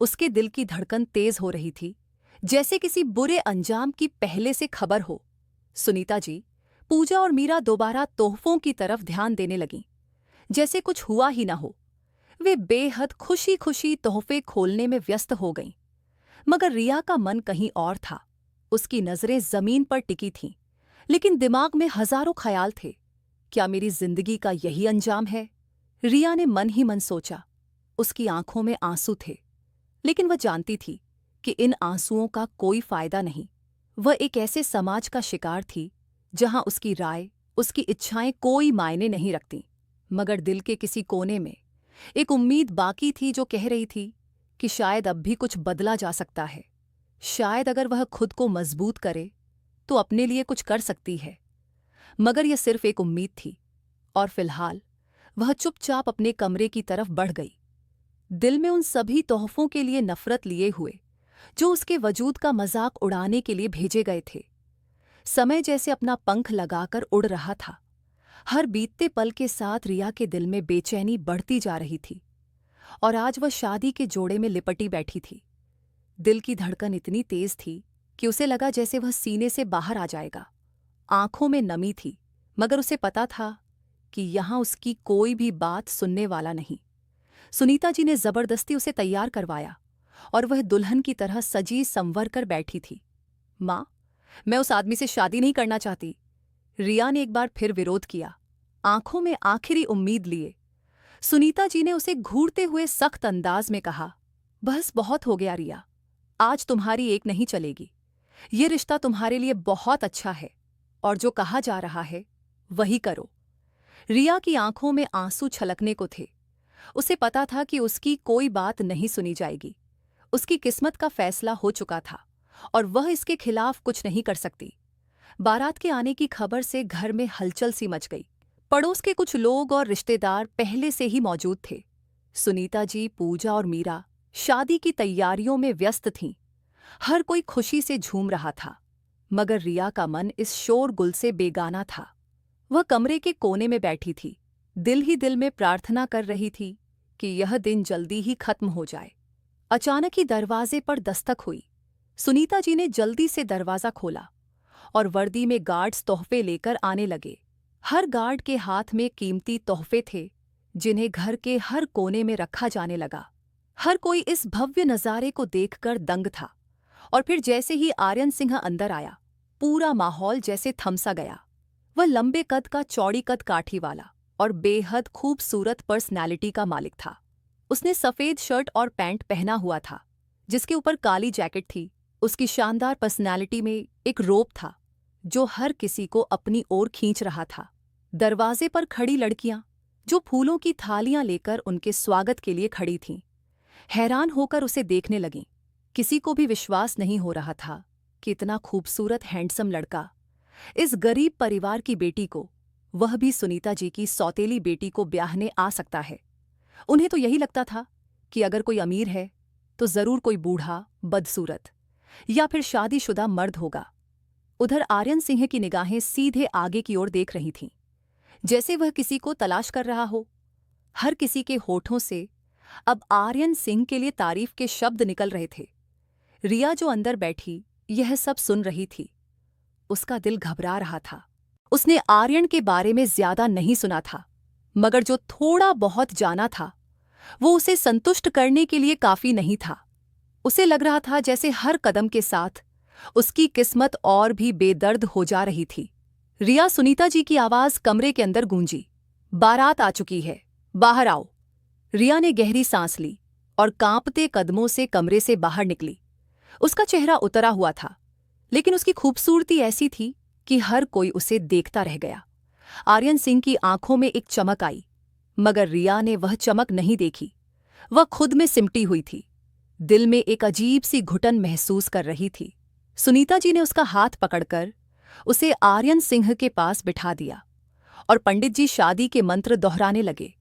उसके दिल की धड़कन तेज हो रही थी, जैसे किसी बुरे अंजाम की पहले से खबर हो। सुनीता जी, पूजा और मीरा दोबारा तोहफों की तरफ ध्यान देने लगीं, जैसे कुछ हुआ ही ना हो। वे बेहद खुशी खुशी तोहफे खोलने में व्यस्त हो गईं। मगर रिया का मन कहीं और था। उसकी नजरें जमीन पर टिकी थीं, लेकिन दिमाग में हजारों ख्याल थे। क्या मेरी जिंदगी का यही अंजाम है? रिया ने मन ही मन सोचा। उसकी आंखों में आंसू थे, लेकिन वह जानती थी कि इन आंसुओं का कोई फायदा नहीं। वह एक ऐसे समाज का शिकार थी जहां उसकी राय, उसकी इच्छाएं कोई मायने नहीं रखतीं। मगर दिल के किसी कोने में एक उम्मीद बाकी थी जो कह रही थी कि शायद अब भी कुछ बदला जा सकता है। शायद अगर वह खुद को मजबूत करे तो अपने लिए कुछ कर सकती है। मगर यह सिर्फ एक उम्मीद थी, और फिलहाल वह चुपचाप अपने कमरे की तरफ बढ़ गई, दिल में उन सभी तोहफों के लिए नफरत लिए हुए जो उसके वजूद का मजाक उड़ाने के लिए भेजे गए थे। समय जैसे अपना पंख लगाकर उड़ रहा था। हर बीतते पल के साथ रिया के दिल में बेचैनी बढ़ती जा रही थी, और आज वह शादी के जोड़े में लिपटी बैठी थी। दिल की धड़कन इतनी तेज थी कि उसे लगा जैसे वह सीने से बाहर आ जाएगा। आंखों में नमी थी, मगर उसे पता था कि यहां उसकी कोई भी बात सुनने वाला नहीं। सुनीता जी ने जबरदस्ती उसे तैयार करवाया, और वह दुल्हन की तरह सजी संवर कर बैठी थी। माँ, मैं उस आदमी से शादी नहीं करना चाहती। रिया ने एक बार फिर विरोध किया, आंखों में आखिरी उम्मीद लिए। सुनीता जी ने उसे घूरते हुए सख्त अंदाज में कहा, बस बहुत हो गया रिया, आज तुम्हारी एक नहीं चलेगी। ये रिश्ता तुम्हारे लिए बहुत अच्छा है, और जो कहा जा रहा है वही करो। रिया की आंखों में आंसू छलकने को थे। उसे पता था कि उसकी कोई बात नहीं सुनी जाएगी। उसकी किस्मत का फैसला हो चुका था, और वह इसके खिलाफ कुछ नहीं कर सकती। बारात के आने की खबर से घर में हलचल सी मच गई। पड़ोस के कुछ लोग और रिश्तेदार पहले से ही मौजूद थे। सुनीता जी, पूजा और मीरा शादी की तैयारियों में व्यस्त थीं। हर कोई खुशी से झूम रहा था, मगर रिया का मन इस शोरगुल से बेगाना था। वह कमरे के कोने में बैठी थी, दिल ही दिल में प्रार्थना कर रही थी कि यह दिन जल्दी ही खत्म हो जाए। अचानक ही दरवाजे पर दस्तक हुई। सुनीता जी ने जल्दी से दरवाजा खोला, और वर्दी में गार्ड्स तोहफे लेकर आने लगे। हर गार्ड के हाथ में कीमती तोहफे थे जिन्हें घर के हर कोने में रखा जाने लगा। हर कोई इस भव्य नज़ारे को देखकर दंग था। और फिर जैसे ही आर्यन सिंह अंदर आया, पूरा माहौल जैसे थमसा गया। वह लंबे कद का, चौड़ी कद काठी वाला और बेहद खूबसूरत पर्सनैलिटी का मालिक था। उसने सफ़ेद शर्ट और पैंट पहना हुआ था जिसके ऊपर काली जैकेट थी। उसकी शानदार पर्सनैलिटी में एक रोब था जो हर किसी को अपनी ओर खींच रहा था। दरवाजे पर खड़ी लड़कियां जो फूलों की थालियां लेकर उनके स्वागत के लिए खड़ी थीं, हैरान होकर उसे देखने लगीं। किसी को भी विश्वास नहीं हो रहा था कि इतना खूबसूरत हैंडसम लड़का इस गरीब परिवार की बेटी को, वह भी सुनीता जी की सौतेली बेटी को, ब्याहने आ सकता है। उन्हें तो यही लगता था कि अगर कोई अमीर है तो जरूर कोई बूढ़ा, बदसूरत या फिर शादीशुदा मर्द होगा। उधर आर्यन सिंह की निगाहें सीधे आगे की ओर देख रही थीं, जैसे वह किसी को तलाश कर रहा हो। हर किसी के होठों से अब आर्यन सिंह के लिए तारीफ के शब्द निकल रहे थे। रिया जो अंदर बैठी यह सब सुन रही थी। उसका दिल घबरा रहा था। उसने आर्यन के बारे में ज्यादा नहीं सुना था, मगर जो थोड़ा बहुत जाना था वो उसे संतुष्ट करने के लिए काफी नहीं था। उसे लग रहा था जैसे हर कदम के साथ उसकी किस्मत और भी बेदर्द हो जा रही थी। रिया, सुनीता जी की आवाज कमरे के अंदर गूंजी। बारात आ चुकी है, बाहर आओ। रिया ने गहरी सांस ली और कांपते कदमों से कमरे से बाहर निकली। उसका चेहरा उतरा हुआ था, लेकिन उसकी खूबसूरती ऐसी थी कि हर कोई उसे देखता रह गया। आर्यन सिंह की आंखों में एक चमक आई, मगर रिया ने वह चमक नहीं देखी। वह खुद में सिमटी हुई थी, दिल में एक अजीब सी घुटन महसूस कर रही थी। सुनीता जी ने उसका हाथ पकड़कर उसे आर्यन सिंह के पास बिठा दिया और पंडित जी शादी के मंत्र दोहराने लगे।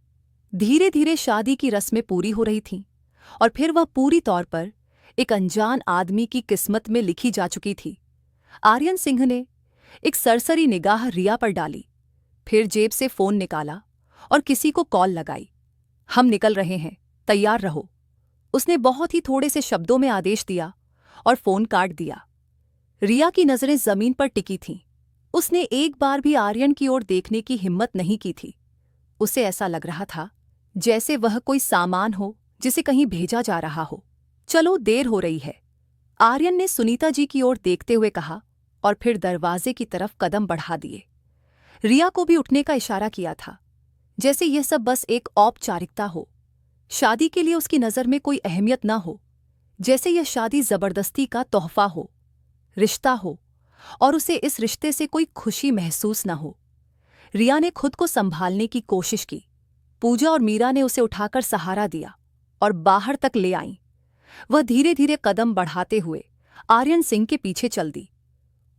धीरे धीरे शादी की रस्में पूरी हो रही थीं और फिर वह पूरी तौर पर एक अनजान आदमी की किस्मत में लिखी जा चुकी थी। आर्यन सिंह ने एक सरसरी निगाह रिया पर डाली, फिर जेब से फोन निकाला और किसी को कॉल लगाई। हम निकल रहे हैं, तैयार रहो। उसने बहुत ही थोड़े से शब्दों में आदेश दिया और फोन काट दिया। रिया की नजरें जमीन पर टिकी थीं। उसने एक बार भी आर्यन की ओर देखने की हिम्मत नहीं की थी। उसे ऐसा लग रहा था जैसे वह कोई सामान हो जिसे कहीं भेजा जा रहा हो। चलो, देर हो रही है, आर्यन ने सुनीता जी की ओर देखते हुए कहा और फिर दरवाजे की तरफ कदम बढ़ा दिए। रिया को भी उठने का इशारा किया था, जैसे यह सब बस एक औपचारिकता हो। शादी के लिए उसकी नज़र में कोई अहमियत न हो, जैसे यह शादी जबरदस्ती का तोहफा हो, रिश्ता हो और उसे इस रिश्ते से कोई खुशी महसूस न हो। रिया ने खुद को संभालने की कोशिश की। पूजा और मीरा ने उसे उठाकर सहारा दिया और बाहर तक ले आईं। वह धीरे धीरे कदम बढ़ाते हुए आर्यन सिंह के पीछे चल दी।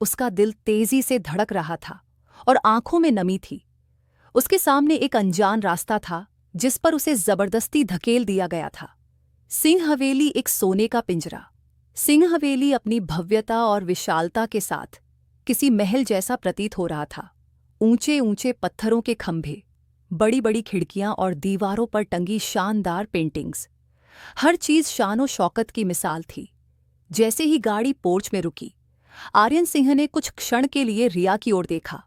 उसका दिल तेजी से धड़क रहा था और आंखों में नमी थी। उसके सामने एक अनजान रास्ता था जिस पर उसे जबरदस्ती धकेल दिया गया था। सिंह हवेली एक सोने का पिंजरा। सिंह हवेली अपनी भव्यता और विशालता के साथ किसी महल जैसा प्रतीत हो रहा था। ऊंचे ऊंचे पत्थरों के खंभे, बड़ी बड़ी खिड़कियां और दीवारों पर टंगी शानदार पेंटिंग्स, हर चीज शानो शौकत की मिसाल थी। जैसे ही गाड़ी पोर्च में रुकी, आर्यन सिंह ने कुछ क्षण के लिए रिया की ओर देखा।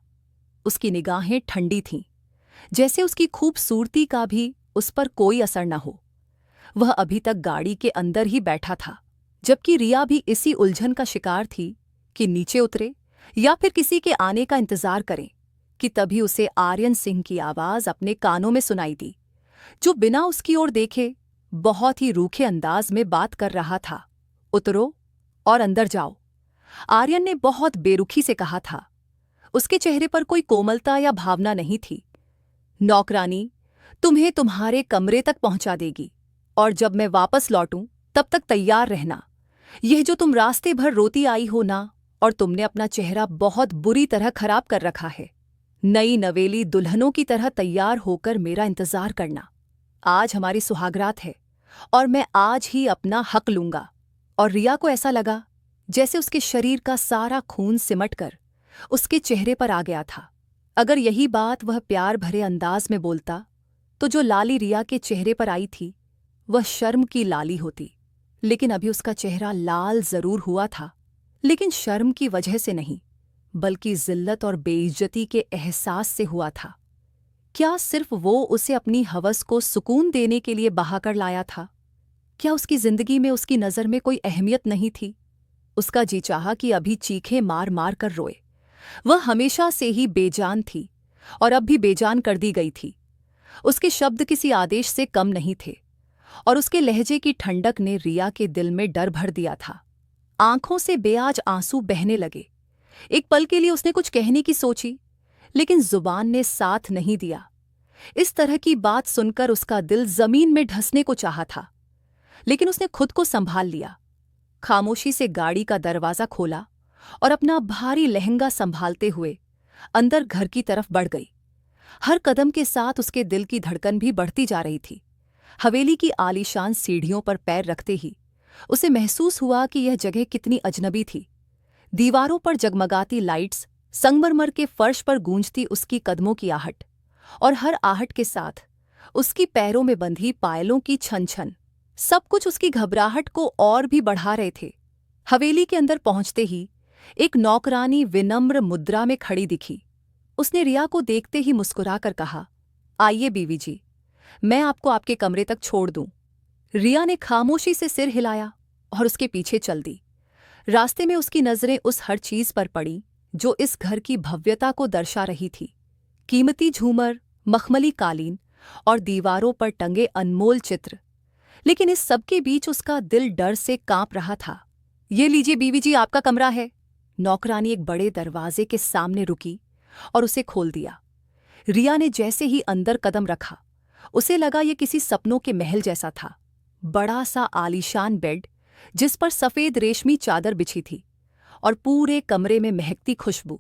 उसकी निगाहें ठंडी थीं, जैसे उसकी खूबसूरती का भी उस पर कोई असर न हो। वह अभी तक गाड़ी के अंदर ही बैठा था, जबकि रिया भी इसी उलझन का शिकार थी कि नीचे उतरे या फिर किसी के आने का इंतजार करें, कि तभी उसे आर्यन सिंह की आवाज अपने कानों में सुनाई दी, जो बिना उसकी ओर देखे बहुत ही रूखे अंदाज में बात कर रहा था। उतरो और अंदर जाओ, आर्यन ने बहुत बेरुखी से कहा था। उसके चेहरे पर कोई कोमलता या भावना नहीं थी। नौकरानी तुम्हें तुम्हारे कमरे तक पहुंचा देगी और जब मैं वापस लौटूं तब तक तैयार रहना। यह जो तुम रास्ते भर रोती आई हो ना, और तुमने अपना चेहरा बहुत बुरी तरह खराब कर रखा है। नई नवेली दुल्हनों की तरह तैयार होकर मेरा इंतजार करना। आज हमारी सुहागरात है और मैं आज ही अपना हक लूंगा। और रिया को ऐसा लगा जैसे उसके शरीर का सारा खून सिमटकर उसके चेहरे पर आ गया था। अगर यही बात वह प्यार भरे अंदाज में बोलता तो जो लाली रिया के चेहरे पर आई थी वह शर्म की लाली होती। लेकिन अभी उसका चेहरा लाल जरूर हुआ था, लेकिन शर्म की वजह से नहीं, बल्कि जिल्लत और बेइज्जती के एहसास से हुआ था। क्या सिर्फ वो उसे अपनी हवस को सुकून देने के लिए बहाकर लाया था? क्या उसकी जिंदगी में उसकी नज़र में कोई अहमियत नहीं थी? उसका जी चाहा कि अभी चीखें मार मार कर रोए। वह हमेशा से ही बेजान थी और अब भी बेजान कर दी गई थी। उसके शब्द किसी आदेश से कम नहीं थे और उसके लहजे की ठंडक ने रिया के दिल में डर भर दिया था। आंखों से बेआज आंसू बहने लगे। एक पल के लिए उसने कुछ कहने की सोची, लेकिन जुबान ने साथ नहीं दिया। इस तरह की बात सुनकर उसका दिल जमीन में ढसने को चाहा था, लेकिन उसने खुद को संभाल लिया। खामोशी से गाड़ी का दरवाजा खोला और अपना भारी लहंगा संभालते हुए अंदर घर की तरफ बढ़ गई। हर कदम के साथ उसके दिल की धड़कन भी बढ़ती जा रही थी। हवेली की आलीशान सीढ़ियों पर पैर रखते ही उसे महसूस हुआ कि यह जगह कितनी अजनबी थी। दीवारों पर जगमगाती लाइट्स, संगमरमर के फर्श पर गूंजती उसकी कदमों की आहट, और हर आहट के साथ उसकी पैरों में बंधी पायलों की छन छन, सब कुछ उसकी घबराहट को और भी बढ़ा रहे थे। हवेली के अंदर पहुंचते ही एक नौकरानी विनम्र मुद्रा में खड़ी दिखी। उसने रिया को देखते ही मुस्कुराकर कहा, आइए बीवी जी, मैं आपको आपके कमरे तक छोड़ दूं। रिया ने खामोशी से सिर हिलाया और उसके पीछे चल दी। रास्ते में उसकी नजरें उस हर चीज पर पड़ी जो इस घर की भव्यता को दर्शा रही थी। कीमती झूमर, मखमली कालीन और दीवारों पर टंगे अनमोल चित्र। लेकिन इस सब के बीच उसका दिल डर से कांप रहा था। ये लीजिए बीवी जी, आपका कमरा है। नौकरानी एक बड़े दरवाजे के सामने रुकी और उसे खोल दिया। रिया ने जैसे ही अंदर कदम रखा, उसे लगा ये किसी सपनों के महल जैसा था। बड़ा सा आलीशान बेड जिस पर सफेद रेशमी चादर बिछी थी और पूरे कमरे में महकती खुशबू।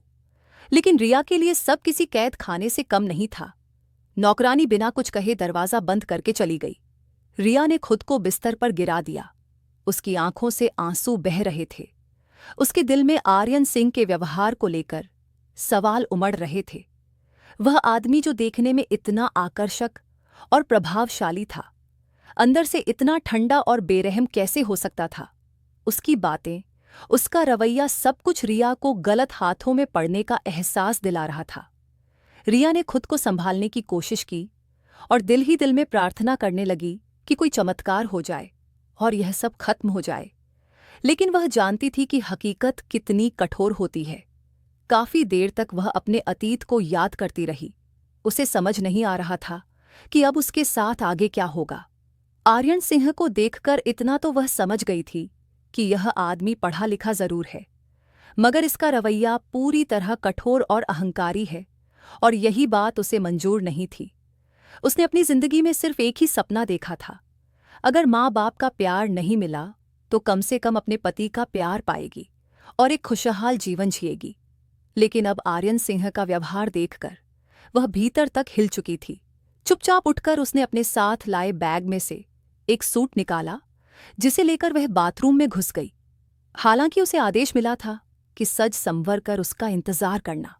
लेकिन रिया के लिए सब किसी कैद खाने से कम नहीं था। नौकरानी बिना कुछ कहे दरवाजा बंद करके चली गई। रिया ने खुद को बिस्तर पर गिरा दिया। उसकी आंखों से आंसू बह रहे थे। उसके दिल में आर्यन सिंह के व्यवहार को लेकर सवाल उमड़ रहे थे। वह आदमी जो देखने में इतना आकर्षक और प्रभावशाली था, अंदर से इतना ठंडा और बेरहम कैसे हो सकता था? उसकी बातें, उसका रवैया, सब कुछ रिया को गलत हाथों में पड़ने का एहसास दिला रहा था। रिया ने खुद को संभालने की कोशिश की और दिल ही दिल में प्रार्थना करने लगी कि कोई चमत्कार हो जाए और यह सब खत्म हो जाए। लेकिन वह जानती थी कि हकीकत कितनी कठोर होती है। काफी देर तक वह अपने अतीत को याद करती रही। उसे समझ नहीं आ रहा था कि अब उसके साथ आगे क्या होगा। आर्यन सिंह को देखकर इतना तो वह समझ गई थी कि यह आदमी पढ़ा लिखा जरूर है, मगर इसका रवैया पूरी तरह कठोर और अहंकारी है, और यही बात उसे मंजूर नहीं थी। उसने अपनी जिंदगी में सिर्फ एक ही सपना देखा था, अगर माँ बाप का प्यार नहीं मिला तो कम से कम अपने पति का प्यार पाएगी और एक खुशहाल जीवन जिएगी। लेकिन अब आर्यन सिंह का व्यवहार देखकर वह भीतर तक हिल चुकी थी। चुपचाप उठकर उसने अपने साथ लाए बैग में से एक सूट निकाला, जिसे लेकर वह बाथरूम में घुस गई। हालांकि उसे आदेश मिला था कि सज संवर कर उसका इंतजार करना,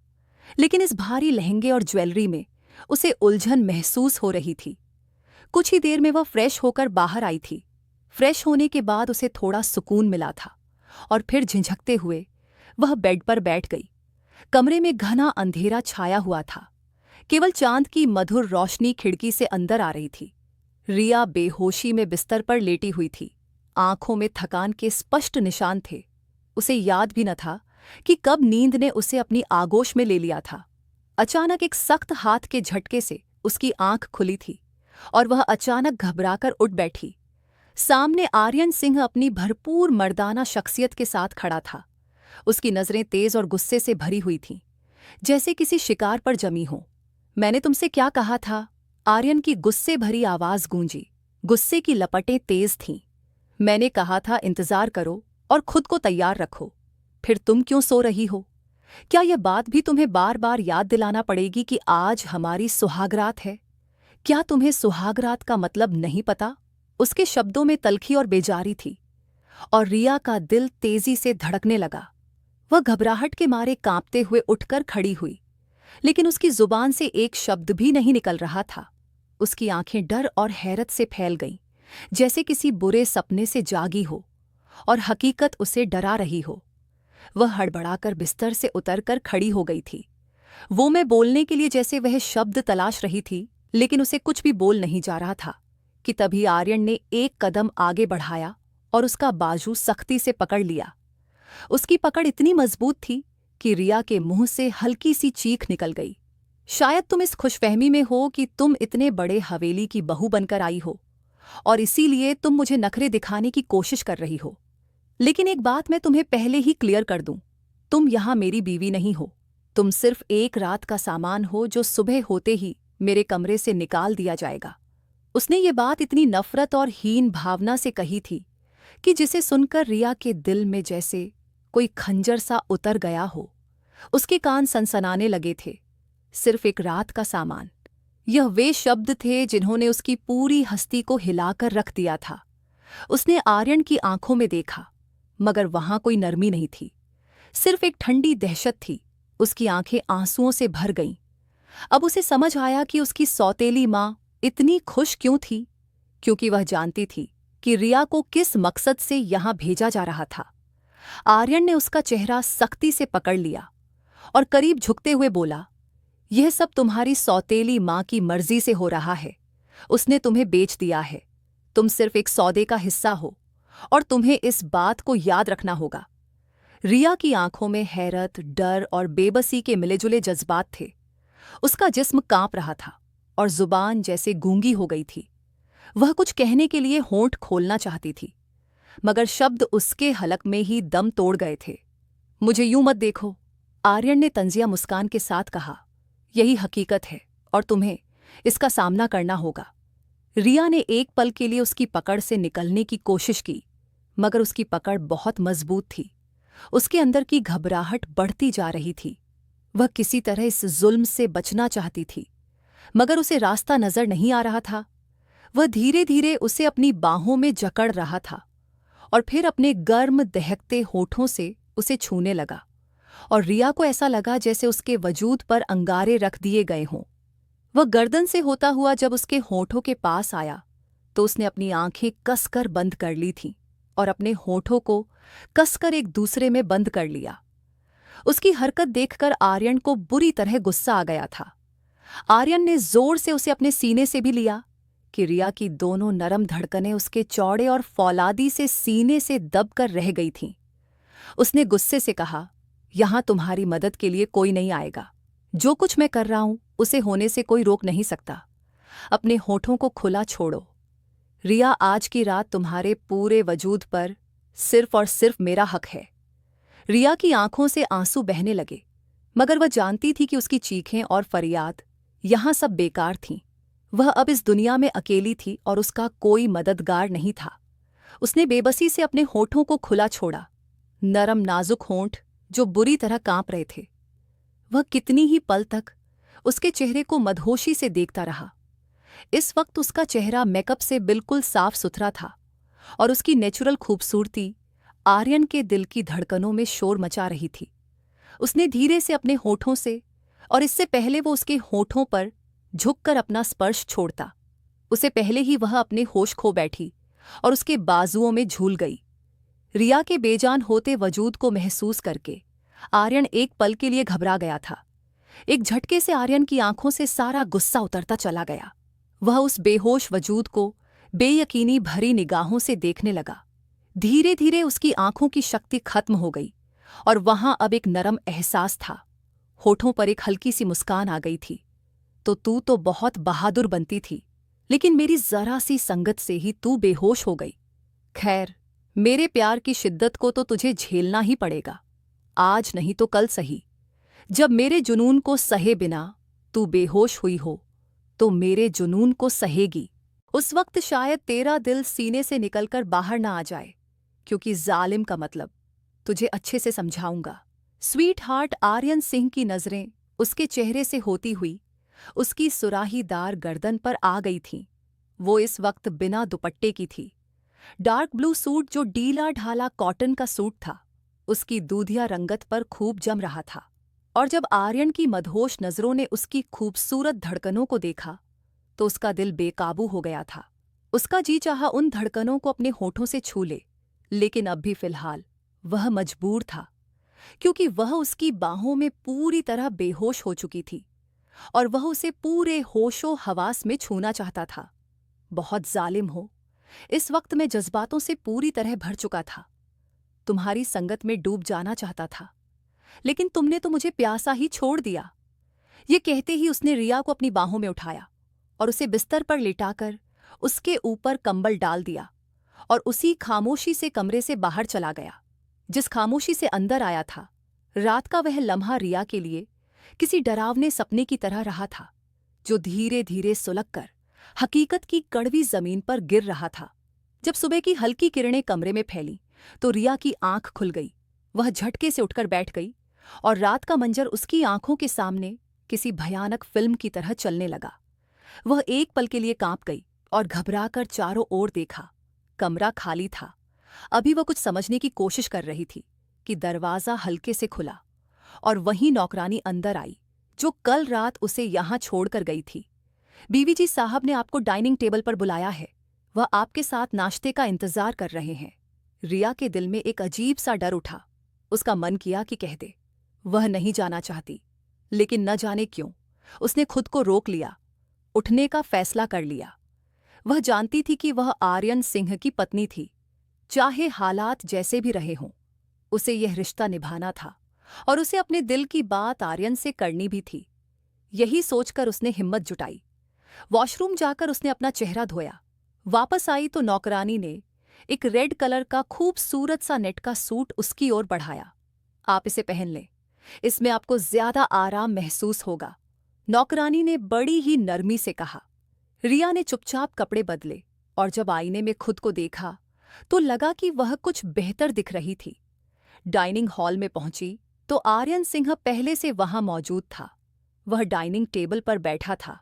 लेकिन इस भारी लहंगे और ज्वेलरी में उसे उलझन महसूस हो रही थी। कुछ ही देर में वह फ्रेश होकर बाहर आई थी। फ्रेश होने के बाद उसे थोड़ा सुकून मिला था और फिर झिझकते हुए वह बेड पर बैठ गई। कमरे में घना अंधेरा छाया हुआ था। केवल चांद की मधुर रोशनी खिड़की से अंदर आ रही थी। रिया बेहोशी में बिस्तर पर लेटी हुई थी। आंखों में थकान के स्पष्ट निशान थे। उसे याद भी न था कि कब नींद ने उसे अपनी आगोश में ले लिया था। अचानक एक सख्त हाथ के झटके से उसकी आंख खुली थी और वह अचानक घबराकर उठ बैठी। सामने आर्यन सिंह अपनी भरपूर मर्दाना शख्सियत के साथ खड़ा था। उसकी नजरें तेज और गुस्से से भरी हुई थीं, जैसे किसी शिकार पर जमी हों। मैंने तुमसे क्या कहा था? आर्यन की गुस्से भरी आवाज गूंजी। गुस्से की लपटें तेज थीं। मैंने कहा था इंतजार करो और खुद को तैयार रखो। फिर तुम क्यों सो रही हो? क्या यह बात भी तुम्हें बार बार याद दिलाना पड़ेगी कि आज हमारी सुहागरात है? क्या तुम्हें सुहागरात का मतलब नहीं पता? उसके शब्दों में तल्खी और बेजारी थी और रिया का दिल तेजी से धड़कने लगा। वह घबराहट के मारे कांपते हुए उठकर खड़ी हुई, लेकिन उसकी जुबान से एक शब्द भी नहीं निकल रहा था। उसकी आंखें डर और हैरत से फैल गईं, जैसे किसी बुरे सपने से जागी हो और हकीकत उसे डरा रही हो। वह हड़बड़ाकर बिस्तर से उतरकर खड़ी हो गई थी। वो मैं बोलने के लिए जैसे वह शब्द तलाश रही थी, लेकिन उसे कुछ भी बोल नहीं जा रहा था कि तभी आर्यन ने एक कदम आगे बढ़ाया और उसका बाजू सख्ती से पकड़ लिया। उसकी पकड़ इतनी मजबूत थी कि रिया के मुंह से हल्की सी चीख निकल गई। शायद तुम इस खुशफहमी में हो कि तुम इतने बड़े हवेली की बहू बनकर आई हो और इसीलिए तुम मुझे नखरे दिखाने की कोशिश कर रही हो। लेकिन एक बात मैं तुम्हें पहले ही क्लियर कर दूं, तुम यहां मेरी बीवी नहीं हो। तुम सिर्फ एक रात का सामान हो जो सुबह होते ही मेरे कमरे से निकाल दिया जाएगा। उसने ये बात इतनी नफरत और हीन भावना से कही थी कि जिसे सुनकर रिया के दिल में जैसे कोई खंजर सा उतर गया हो। उसके कान सनसनाने लगे थे। सिर्फ एक रात का सामान, यह वे शब्द थे जिन्होंने उसकी पूरी हस्ती को हिलाकर रख दिया था। उसने आर्यन की आंखों में देखा, मगर वहां कोई नरमी नहीं थी, सिर्फ एक ठंडी दहशत थी। उसकी आंखें आंसुओं से भर गईं। अब उसे समझ आया कि उसकी सौतेली मां इतनी खुश क्यों थी, क्योंकि वह जानती थी कि रिया को किस मकसद से यहां भेजा जा रहा था। आर्यन ने उसका चेहरा सख्ती से पकड़ लिया और करीब झुकते हुए बोला, यह सब तुम्हारी सौतेली मां की मर्जी से हो रहा है। उसने तुम्हें बेच दिया है। तुम सिर्फ एक सौदे का हिस्सा हो और तुम्हें इस बात को याद रखना होगा। रिया की आंखों में हैरत, डर और बेबसी के मिलेजुले जज्बात थे। उसका जिस्म कांप रहा था और जुबान जैसे गूंगी हो गई थी। वह कुछ कहने के लिए होंठ खोलना चाहती थी, मगर शब्द उसके हलक में ही दम तोड़ गए थे। मुझे यूं मत देखो, आर्यन ने तंजिया मुस्कान के साथ कहा। यही हकीकत है और तुम्हें इसका सामना करना होगा। रिया ने एक पल के लिए उसकी पकड़ से निकलने की कोशिश की, मगर उसकी पकड़ बहुत मजबूत थी। उसके अंदर की घबराहट बढ़ती जा रही थी। वह किसी तरह इस जुल्म से बचना चाहती थी, मगर उसे रास्ता नजर नहीं आ रहा था। वह धीरे धीरे उसे अपनी बाहों में जकड़ रहा था और फिर अपने गर्म दहकते होठों से उसे छूने लगा, और रिया को ऐसा लगा जैसे उसके वजूद पर अंगारे रख दिए गए हों। वह गर्दन से होता हुआ जब उसके होठों के पास आया तो उसने अपनी आंखें कसकर बंद कर ली थीं और अपने होठों को कसकर एक दूसरे में बंद कर लिया। उसकी हरकत देखकर आर्यन को बुरी तरह गुस्सा आ गया था। आर्यन ने जोर से उसे अपने सीने से भी लिया कि रिया की दोनों नरम धड़कनें उसके चौड़े और फौलादी से सीने से दबकर रह गई थीं। उसने गुस्से से कहा, यहां तुम्हारी मदद के लिए कोई नहीं आएगा। जो कुछ मैं कर रहा हूं उसे होने से कोई रोक नहीं सकता। अपने होठों को खुला छोड़ो। रिया, आज की रात तुम्हारे पूरे वजूद पर सिर्फ और सिर्फ मेरा हक है। रिया की आंखों से आंसू बहने लगे, मगर वह जानती थी कि उसकी चीखें और फरियाद यहां सब बेकार थीं। वह अब इस दुनिया में अकेली थी और उसका कोई मददगार नहीं था। उसने बेबसी से अपने होठों को खुला छोड़ा, नरम नाजुक होंठ जो बुरी तरह कांप रहे थे। वह कितनी ही पल तक उसके चेहरे को मदहोशी से देखता रहा। इस वक्त उसका चेहरा मेकअप से बिल्कुल साफ सुथरा था और उसकी नेचुरल खूबसूरती आर्यन के दिल की धड़कनों में शोर मचा रही थी। उसने धीरे से अपने होठों से, और इससे पहले वो उसके होठों पर झुककर अपना स्पर्श छोड़ता, उसे पहले ही वह अपने होश खो बैठी और उसके बाजुओं में झूल गई। रिया के बेजान होते वजूद को महसूस करके आर्यन एक पल के लिए घबरा गया था। एक झटके से आर्यन की आंखों से सारा गुस्सा उतरता चला गया। वह उस बेहोश वजूद को बेयकीनी भरी निगाहों से देखने लगा। धीरे धीरे उसकी आंखों की शक्ति खत्म हो गई और वहां अब एक नरम एहसास था। होठों पर एक हल्की सी मुस्कान आ गई थी। तू तो बहुत बहादुर बनती थी, लेकिन मेरी जरा सी संगत से ही तू बेहोश हो गई। खैर, मेरे प्यार की शिद्दत को तो तुझे झेलना ही पड़ेगा, आज नहीं तो कल सही। जब मेरे जुनून को सहे बिना तू बेहोश हुई हो तो मेरे जुनून को सहेगी। उस वक्त शायद तेरा दिल सीने से निकलकर बाहर ना आ जाए, क्योंकि जालिम का मतलब तुझे अच्छे से समझाऊंगा। स्वीट हार्ट आर्यन सिंह की नजरें उसके चेहरे से होती हुई उसकी सुराहीदार गर्दन पर आ गई थीं। वो इस वक्त बिना दुपट्टे की थी। डार्क ब्लू सूट जो ढीला ढाला कॉटन का सूट था, उसकी दूधिया रंगत पर खूब जम रहा था। और जब आर्यन की मदहोश नजरों ने उसकी खूबसूरत धड़कनों को देखा तो उसका दिल बेकाबू हो गया था। उसका जी चाहा उन धड़कनों को अपने होठों से छू ले, लेकिन अब भी फिलहाल वह मजबूर था। क्योंकि वह उसकी बाहों में पूरी तरह बेहोश हो चुकी थी और वह उसे पूरे होशो हवास में छूना चाहता था। बहुत जालिम हो, इस वक्त मैं जज्बातों से पूरी तरह भर चुका था। तुम्हारी संगत में डूब जाना चाहता था, लेकिन तुमने तो मुझे प्यासा ही छोड़ दिया। ये कहते ही उसने रिया को अपनी बाहों में उठाया और उसे बिस्तर पर लिटाकर उसके ऊपर कंबल डाल दिया और उसी खामोशी से कमरे से बाहर चला गया। जिस खामोशी से अंदर आया था, रात का वह लम्हा रिया के लिए किसी डरावने सपने की तरह रहा था, जो धीरे धीरे सुलग कर हकीकत की कड़वी जमीन पर गिर रहा था। जब सुबह की हल्की किरणें कमरे में फैली तो रिया की आंख खुल गई। वह झटके से उठकर बैठ गई और रात का मंजर उसकी आंखों के सामने किसी भयानक फिल्म की तरह चलने लगा। वह एक पल के लिए कांप गई और घबराकर चारों ओर देखा। कमरा खाली था। अभी वह कुछ समझने की कोशिश कर रही थी कि दरवाज़ा हल्के से खुला और वहीं नौकरानी अंदर आई, जो कल रात उसे यहां छोड़कर गई थी। बीवी जी साहब ने आपको डाइनिंग टेबल पर बुलाया है। वह आपके साथ नाश्ते का इंतजार कर रहे हैं। रिया के दिल में एक अजीब सा डर उठा। उसका मन किया कि कह दे, वह नहीं जाना चाहती, लेकिन न जाने क्यों उसने खुद को रोक लिया। उठने का फैसला कर लिया। वह जानती थी कि वह आर्यन सिंह की पत्नी थी। चाहे हालात जैसे भी रहे हों, उसे यह रिश्ता निभाना था और उसे अपने दिल की बात आर्यन से करनी भी थी। यही सोचकर उसने हिम्मत जुटाई। वॉशरूम जाकर उसने अपना चेहरा धोया। वापस आई तो नौकरानी ने एक रेड कलर का खूबसूरत सा नेट का सूट उसकी ओर बढ़ाया। आप इसे पहन लें, इसमें आपको ज्यादा आराम महसूस होगा, नौकरानी ने बड़ी ही नरमी से कहा। रिया ने चुपचाप कपड़े बदले और जब आईने में खुद को देखा तो लगा कि वह कुछ बेहतर दिख रही थी। डाइनिंग हॉल में पहुंची तो आर्यन सिंह पहले से वहां मौजूद था। वह डाइनिंग टेबल पर बैठा था,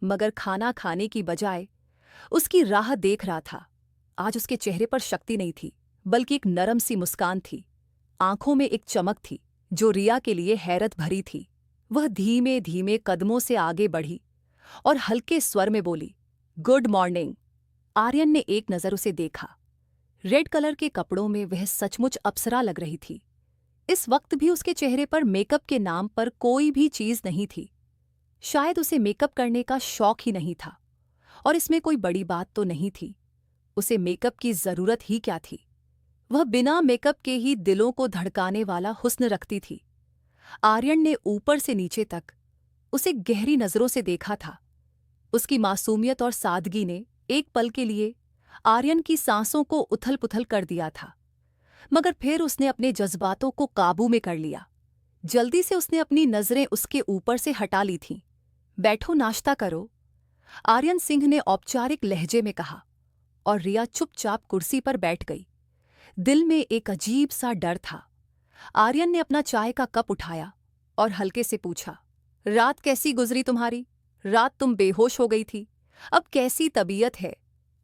मगर खाना खाने की बजाय उसकी राह देख रहा था। आज उसके चेहरे पर शक्ति नहीं थी, बल्कि एक नरम सी मुस्कान थी। आंखों में एक चमक थी जो रिया के लिए हैरत भरी थी। वह धीमे धीमे कदमों से आगे बढ़ी और हल्के स्वर में बोली, गुड मॉर्निंग। आर्यन ने एक नज़र उसे देखा। रेड कलर के कपड़ों में वह सचमुच अप्सरा लग रही थी। इस वक्त भी उसके चेहरे पर मेकअप के नाम पर कोई भी चीज नहीं थी। शायद उसे मेकअप करने का शौक ही नहीं था, और इसमें कोई बड़ी बात तो नहीं थी। उसे मेकअप की जरूरत ही क्या थी? वह बिना मेकअप के ही दिलों को धड़काने वाला हुस्न रखती थी। आर्यन ने ऊपर से नीचे तक उसे गहरी नजरों से देखा था। उसकी मासूमियत और सादगी ने एक पल के लिए आर्यन की सांसों को उथल-पुथल कर दिया था, मगर फिर उसने अपने जज्बातों को काबू में कर लिया। जल्दी से उसने अपनी नजरें उसके ऊपर से हटा ली थीं। बैठो, नाश्ता करो, आर्यन सिंह ने औपचारिक लहजे में कहा, और रिया चुपचाप कुर्सी पर बैठ गई। दिल में एक अजीब सा डर था। आर्यन ने अपना चाय का कप उठाया और हल्के से पूछा, रात कैसी गुजरी तुम्हारी? रात तुम बेहोश हो गई थी, अब कैसी तबीयत है?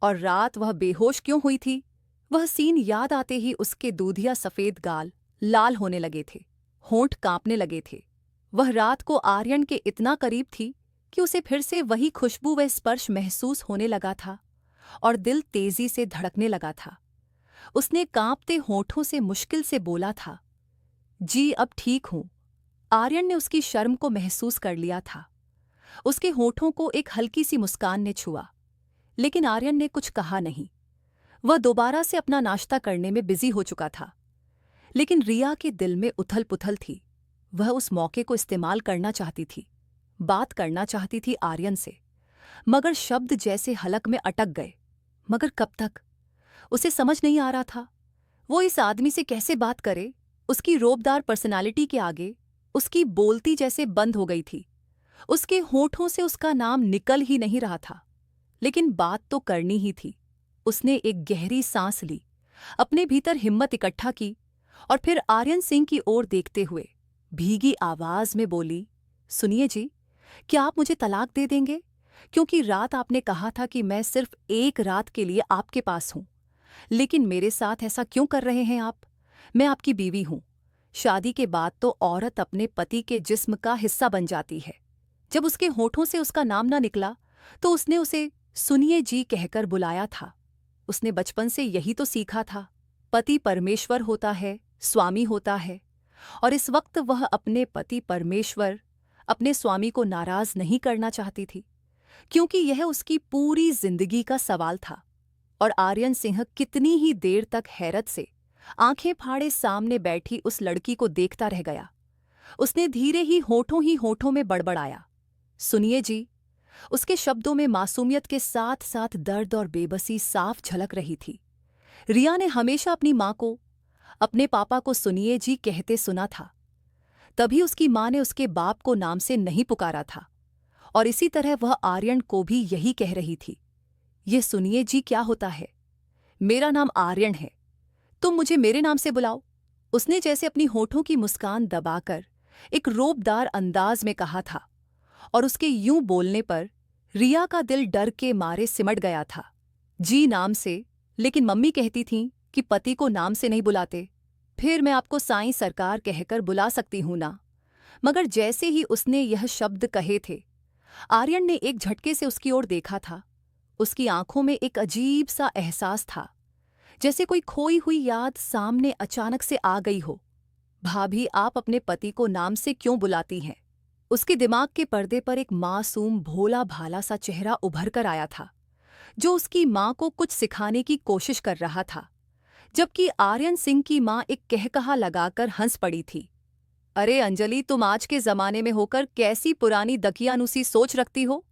और रात वह बेहोश क्यों हुई थी? वह सीन याद आते ही उसके दूधिया सफेद गाल लाल होने लगे थे, होंठ कांपने लगे थे। वह रात को आर्यन के इतना करीब थी कि उसे फिर से वही खुशबू व स्पर्श महसूस होने लगा था और दिल तेजी से धड़कने लगा था। उसने कांपते होठों से मुश्किल से बोला था, जी अब ठीक हूं। आर्यन ने उसकी शर्म को महसूस कर लिया था। उसके होठों को एक हल्की सी मुस्कान ने छुआ, लेकिन आर्यन ने कुछ कहा नहीं। वह दोबारा से अपना नाश्ता करने में बिजी हो चुका था। लेकिन रिया के दिल में उथल पुथल थी। वह उस मौके को इस्तेमाल करना चाहती थी, बात करना चाहती थी आर्यन से, मगर शब्द जैसे हलक में अटक गए। मगर कब तक? उसे समझ नहीं आ रहा था वो इस आदमी से कैसे बात करे। उसकी रोबदार पर्सनालिटी के आगे उसकी बोलती जैसे बंद हो गई थी। उसके होठों से उसका नाम निकल ही नहीं रहा था, लेकिन बात तो करनी ही थी। उसने एक गहरी सांस ली, अपने भीतर हिम्मत इकट्ठा की और फिर आर्यन सिंह की ओर देखते हुए भीगी आवाज में बोली, सुनिए जी, क्या आप मुझे तलाक दे देंगे? क्योंकि रात आपने कहा था कि मैं सिर्फ एक रात के लिए आपके पास हूं, लेकिन मेरे साथ ऐसा क्यों कर रहे हैं आप? मैं आपकी बीवी हूं। शादी के बाद तो औरत अपने पति के जिस्म का हिस्सा बन जाती है। जब उसके होठों से उसका नाम ना निकला तो उसने उसे सुनिए जी कहकर बुलाया था। उसने बचपन से यही तो सीखा था, पति परमेश्वर होता है, स्वामी होता है, और इस वक्त वह अपने पति परमेश्वर, अपने स्वामी को नाराज नहीं करना चाहती थी, क्योंकि यह उसकी पूरी जिंदगी का सवाल था। और आर्यन सिंह कितनी ही देर तक हैरत से आंखें फाड़े सामने बैठी उस लड़की को देखता रह गया। उसने धीरे ही होठों में बड़बड़ाया, सुनिए जी। उसके शब्दों में मासूमियत के साथ साथ दर्द और बेबसी साफ झलक रही थी। रिया ने हमेशा अपनी माँ को, अपने पापा को सुनिए जी कहते सुना था। तभी उसकी माँ ने उसके बाप को नाम से नहीं पुकारा था, और इसी तरह वह आर्यन को भी यही कह रही थी। ये सुनिए जी क्या होता है? मेरा नाम आर्यन है, तुम मुझे मेरे नाम से बुलाओ। उसने जैसे अपनी होठों की मुस्कान दबाकर एक रोबदार अंदाज में कहा था, और उसके यूं बोलने पर रिया का दिल डर के मारे सिमट गया था। जी नाम से, लेकिन मम्मी कहती थीं कि पति को नाम से नहीं बुलाते। फिर मैं आपको साईं सरकार कहकर बुला सकती हूं ना। मगर जैसे ही उसने यह शब्द कहे थे, आर्यन ने एक झटके से उसकी ओर देखा था। उसकी आंखों में एक अजीब सा एहसास था, जैसे कोई खोई हुई याद सामने अचानक से आ गई हो। भाभी, आप अपने पति को नाम से क्यों बुलाती हैं? उसके दिमाग के पर्दे पर एक मासूम भोला भाला सा चेहरा उभर कर आया था, जो उसकी माँ को कुछ सिखाने की कोशिश कर रहा था, जबकि आर्यन सिंह की माँ एक कहकहा लगाकर हंस पड़ी थी। अरे अंजलि, तुम आज के जमाने में होकर कैसी पुरानी दकियानुसी सोच रखती हो?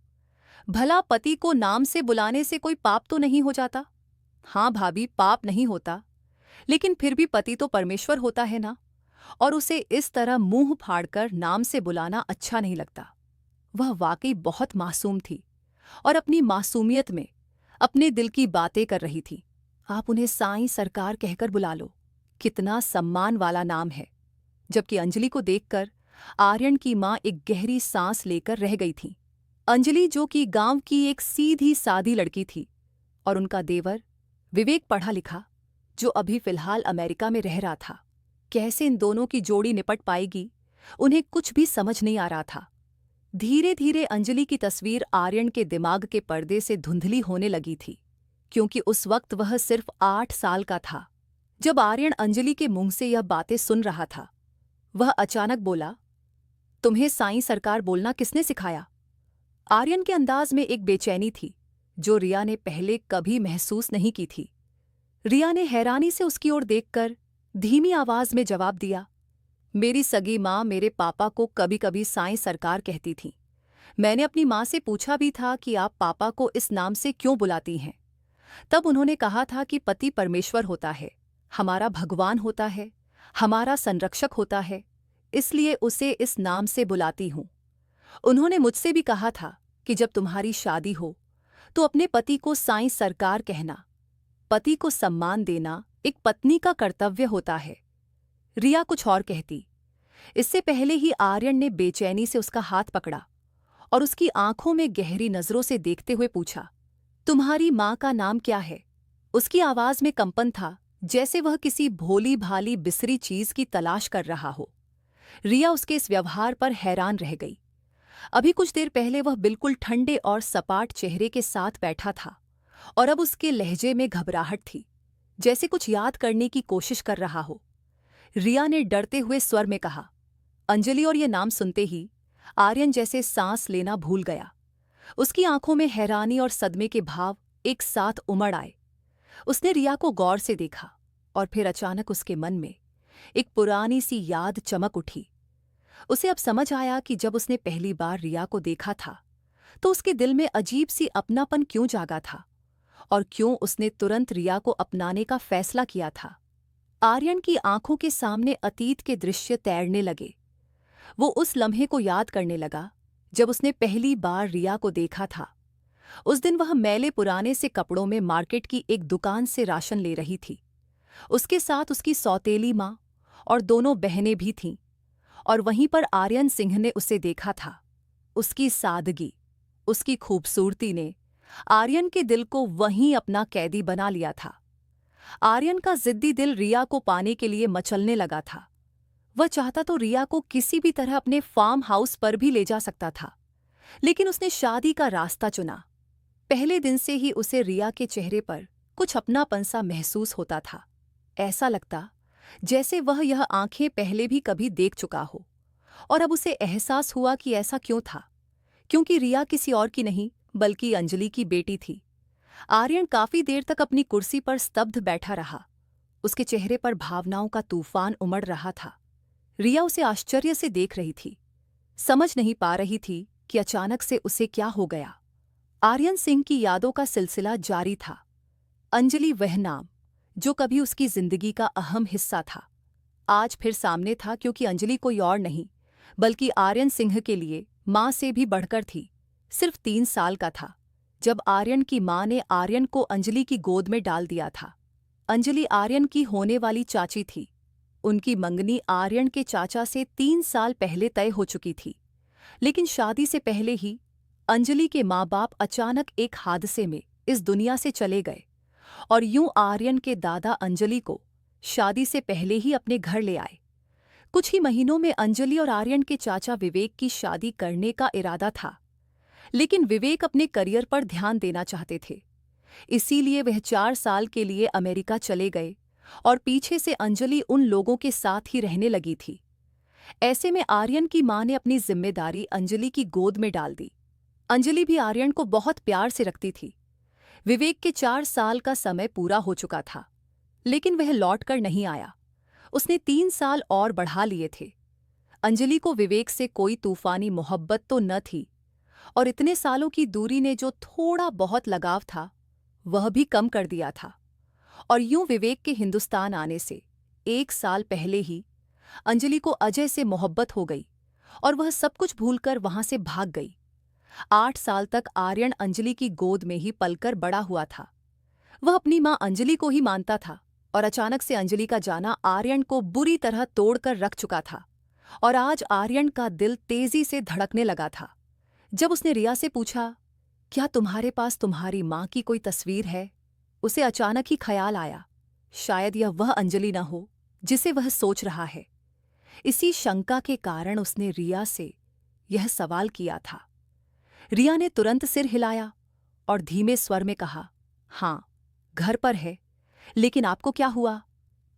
भला पति को नाम से बुलाने से कोई पाप तो नहीं हो जाता? हाँ भाभी, पाप नहीं होता, लेकिन फिर भी पति तो परमेश्वर होता है ना, और उसे इस तरह मुंह फाड़कर नाम से बुलाना अच्छा नहीं लगता। वह वाकई बहुत मासूम थी और अपनी मासूमियत में अपने दिल की बातें कर रही थी। आप उन्हें साईं सरकार कहकर बुला लो, कितना सम्मान वाला नाम है। जबकि अंजलि को देखकर आर्यन की माँ एक गहरी सांस लेकर रह गई थी। अंजलि, जो कि गांव की एक सीधी सादी लड़की थी, और उनका देवर विवेक पढ़ा लिखा, जो अभी फिलहाल अमेरिका में रह रहा था। कैसे इन दोनों की जोड़ी निपट पाएगी, उन्हें कुछ भी समझ नहीं आ रहा था। धीरे धीरे अंजलि की तस्वीर आर्यन के दिमाग के पर्दे से धुंधली होने लगी थी, क्योंकि उस वक्त वह सिर्फ 8 साल का था। जब आर्यन अंजलि के मुंह से यह बातें सुन रहा था, वह अचानक बोला, तुम्हें साईं सरकार बोलना किसने सिखाया? आर्यन के अंदाज में एक बेचैनी थी, जो रिया ने पहले कभी महसूस नहीं की थी। रिया ने हैरानी से उसकी ओर देखकर धीमी आवाज में जवाब दिया, मेरी सगी माँ मेरे पापा को कभी कभी साईं सरकार कहती थी। मैंने अपनी माँ से पूछा भी था कि आप पापा को इस नाम से क्यों बुलाती हैं। तब उन्होंने कहा था कि पति परमेश्वर होता है, हमारा भगवान होता है, हमारा संरक्षक होता है, इसलिए उसे इस नाम से बुलाती हूँ। उन्होंने मुझसे भी कहा था कि जब तुम्हारी शादी हो तो अपने पति को साईं सरकार कहना। पति को सम्मान देना एक पत्नी का कर्तव्य होता है। रिया कुछ और कहती, इससे पहले ही आर्यन ने बेचैनी से उसका हाथ पकड़ा और उसकी आंखों में गहरी नजरों से देखते हुए पूछा, तुम्हारी माँ का नाम क्या है? उसकी आवाज में कंपन था, जैसे वह किसी भोली भाली बिसरी चीज की तलाश कर रहा हो। रिया उसके इस व्यवहार पर हैरान रह गई। अभी कुछ देर पहले वह बिल्कुल ठंडे और सपाट चेहरे के साथ बैठा था, और अब उसके लहजे में घबराहट थी, जैसे कुछ याद करने की कोशिश कर रहा हो। रिया ने डरते हुए स्वर में कहा, अंजलि। और ये नाम सुनते ही आर्यन जैसे सांस लेना भूल गया। उसकी आंखों में हैरानी और सदमे के भाव एक साथ उमड़ आए। उसने रिया को गौर से देखा, और फिर अचानक उसके मन में एक पुरानी सी याद चमक उठी। उसे अब समझ आया कि जब उसने पहली बार रिया को देखा था, तो उसके दिल में अजीब सी अपनापन क्यों जागा था, और क्यों उसने तुरंत रिया को अपनाने का फैसला किया था। आर्यन की आंखों के सामने अतीत के दृश्य तैरने लगे। वो उस लम्हे को याद करने लगा जब उसने पहली बार रिया को देखा था। उस दिन वह मैले पुराने से कपड़ों में मार्केट की एक दुकान से राशन ले रही थी। उसके साथ उसकी सौतेली माँ और दोनों बहनें भी थीं, और वहीं पर आर्यन सिंह ने उसे देखा था। उसकी सादगी, उसकी खूबसूरती ने आर्यन के दिल को वहीं अपना कैदी बना लिया था। आर्यन का जिद्दी दिल रिया को पाने के लिए मचलने लगा था। वह चाहता तो रिया को किसी भी तरह अपने फार्म हाउस पर भी ले जा सकता था, लेकिन उसने शादी का रास्ता चुना। पहले दिन से ही उसे रिया के चेहरे पर कुछ अपनापन सा महसूस होता था। ऐसा लगता जैसे वह यह आंखें पहले भी कभी देख चुका हो। और अब उसे एहसास हुआ कि ऐसा क्यों था, क्योंकि रिया किसी और की नहीं बल्कि अंजलि की बेटी थी। आर्यन काफी देर तक अपनी कुर्सी पर स्तब्ध बैठा रहा। उसके चेहरे पर भावनाओं का तूफान उमड़ रहा था। रिया उसे आश्चर्य से देख रही थी, समझ नहीं पा रही थी कि अचानक से उसे क्या हो गया। आर्यन सिंह की यादों का सिलसिला जारी था। अंजलि, वह नाम जो कभी उसकी जिंदगी का अहम हिस्सा था, आज फिर सामने था, क्योंकि अंजलि कोई और नहीं बल्कि आर्यन सिंह के लिए मां से भी बढ़कर थी। सिर्फ 3 साल का था जब आर्यन की मां ने आर्यन को अंजलि की गोद में डाल दिया था। अंजलि आर्यन की होने वाली चाची थी। उनकी मंगनी आर्यन के चाचा से 3 साल पहले तय हो चुकी थी, लेकिन शादी से पहले ही अंजलि के माँ बाप अचानक एक हादसे में इस दुनिया से चले गए और यूं आर्यन के दादा अंजलि को शादी से पहले ही अपने घर ले आए। कुछ ही महीनों में अंजलि और आर्यन के चाचा विवेक की शादी करने का इरादा था, लेकिन विवेक अपने करियर पर ध्यान देना चाहते थे। इसीलिए वह 4 साल के लिए अमेरिका चले गए और पीछे से अंजलि उन लोगों के साथ ही रहने लगी थी। ऐसे में आर्यन की मां ने अपनी जिम्मेदारी अंजलि की गोद में डाल दी। अंजलि भी आर्यन को बहुत प्यार से रखती थी। विवेक के 4 साल का समय पूरा हो चुका था, लेकिन वह लौट कर नहीं आया। उसने 3 साल और बढ़ा लिए थे। अंजलि को विवेक से कोई तूफानी मोहब्बत तो न थी, और इतने सालों की दूरी ने जो थोड़ा बहुत लगाव था वह भी कम कर दिया था। और यूं विवेक के हिंदुस्तान आने से 1 साल पहले ही अंजलि को अजय से मोहब्बत हो गई और वह सब कुछ भूलकर वहां से भाग गई। 8 साल तक आर्यन अंजलि की गोद में ही पलकर बड़ा हुआ था। वह अपनी मां अंजलि को ही मानता था, और अचानक से अंजलि का जाना आर्यन को बुरी तरह तोड़कर रख चुका था। और आज आर्यन का दिल तेजी से धड़कने लगा था। जब उसने रिया से पूछा, क्या तुम्हारे पास तुम्हारी मां की कोई तस्वीर है, उसे अचानक ही ख्याल आया, शायद यह वह अंजलि न हो जिसे वह सोच रहा है। इसी शंका के कारण उसने रिया से यह सवाल किया था। रिया ने तुरंत सिर हिलाया और धीमे स्वर में कहा, हाँ, घर पर है, लेकिन आपको क्या हुआ?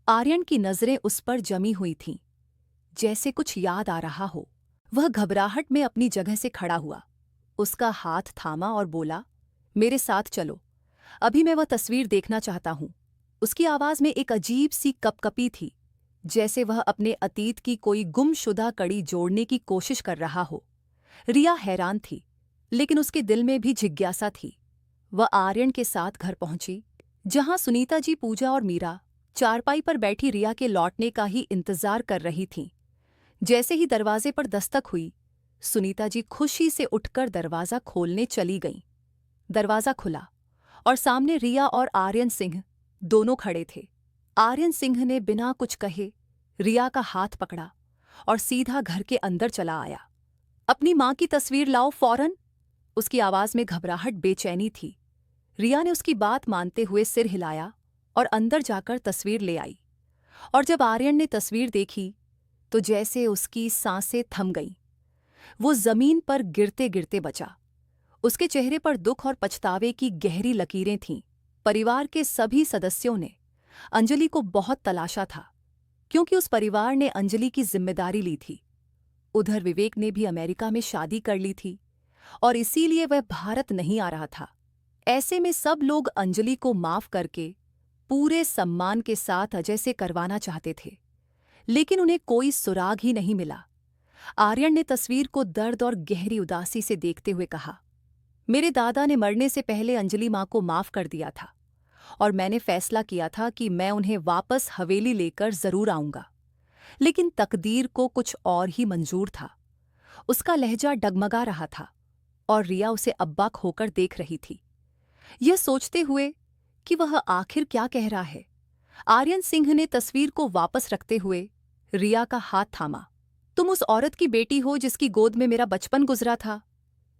आर्यन की नजरें उस पर जमी हुई थीं, जैसे कुछ याद आ रहा हो। वह घबराहट में अपनी जगह से खड़ा हुआ, उसका हाथ थामा और बोला, मेरे साथ चलो, अभी मैं वह तस्वीर देखना चाहता हूं। उसकी आवाज में एक अजीब सी कपकपी थी, जैसे वह अपने अतीत की कोई गुमशुदा कड़ी जोड़ने की कोशिश कर रहा हो। रिया हैरान थी, लेकिन उसके दिल में भी जिज्ञासा थी। वह आर्यन के साथ घर पहुंची, जहां सुनीता जी, पूजा और मीरा चारपाई पर बैठी रिया के लौटने का ही इंतजार कर रही थीं। जैसे ही दरवाजे पर दस्तक हुई, सुनीता जी खुशी से उठकर दरवाजा खोलने चली गईं। दरवाजा खुला और सामने रिया और आर्यन सिंह दोनों खड़े थे। आर्यन सिंह ने बिना कुछ कहे रिया का हाथ पकड़ा और सीधा घर के अंदर चला आया। अपनी मां की तस्वीर लाओ फौरन। उसकी आवाज में घबराहट, बेचैनी थी। रिया ने उसकी बात मानते हुए सिर हिलाया और अंदर जाकर तस्वीर ले आई। और जब आर्यन ने तस्वीर देखी तो जैसे उसकी सांसें थम गईं। वो जमीन पर गिरते गिरते बचा। उसके चेहरे पर दुख और पछतावे की गहरी लकीरें थीं। परिवार के सभी सदस्यों ने अंजलि को बहुत तलाशा था, क्योंकि उस परिवार ने अंजलि की जिम्मेदारी ली थी। उधर विवेक ने भी अमेरिका में शादी कर ली थी और इसीलिए वह भारत नहीं आ रहा था। ऐसे में सब लोग अंजलि को माफ करके पूरे सम्मान के साथ अजय से करवाना चाहते थे, लेकिन उन्हें कोई सुराग ही नहीं मिला। आर्यन ने तस्वीर को दर्द और गहरी उदासी से देखते हुए कहा, मेरे दादा ने मरने से पहले अंजलि मां को माफ कर दिया था और मैंने फैसला किया था कि मैं उन्हें वापस हवेली लेकर जरूर आऊंगा, लेकिन तकदीर को कुछ और ही मंजूर था। उसका लहजा डगमगा रहा था और रिया उसे अब्बाक होकर देख रही थी, यह सोचते हुए कि वह आखिर क्या कह रहा है। आर्यन सिंह ने तस्वीर को वापस रखते हुए रिया का हाथ थामा। तुम उस औरत की बेटी हो जिसकी गोद में मेरा बचपन गुजरा था।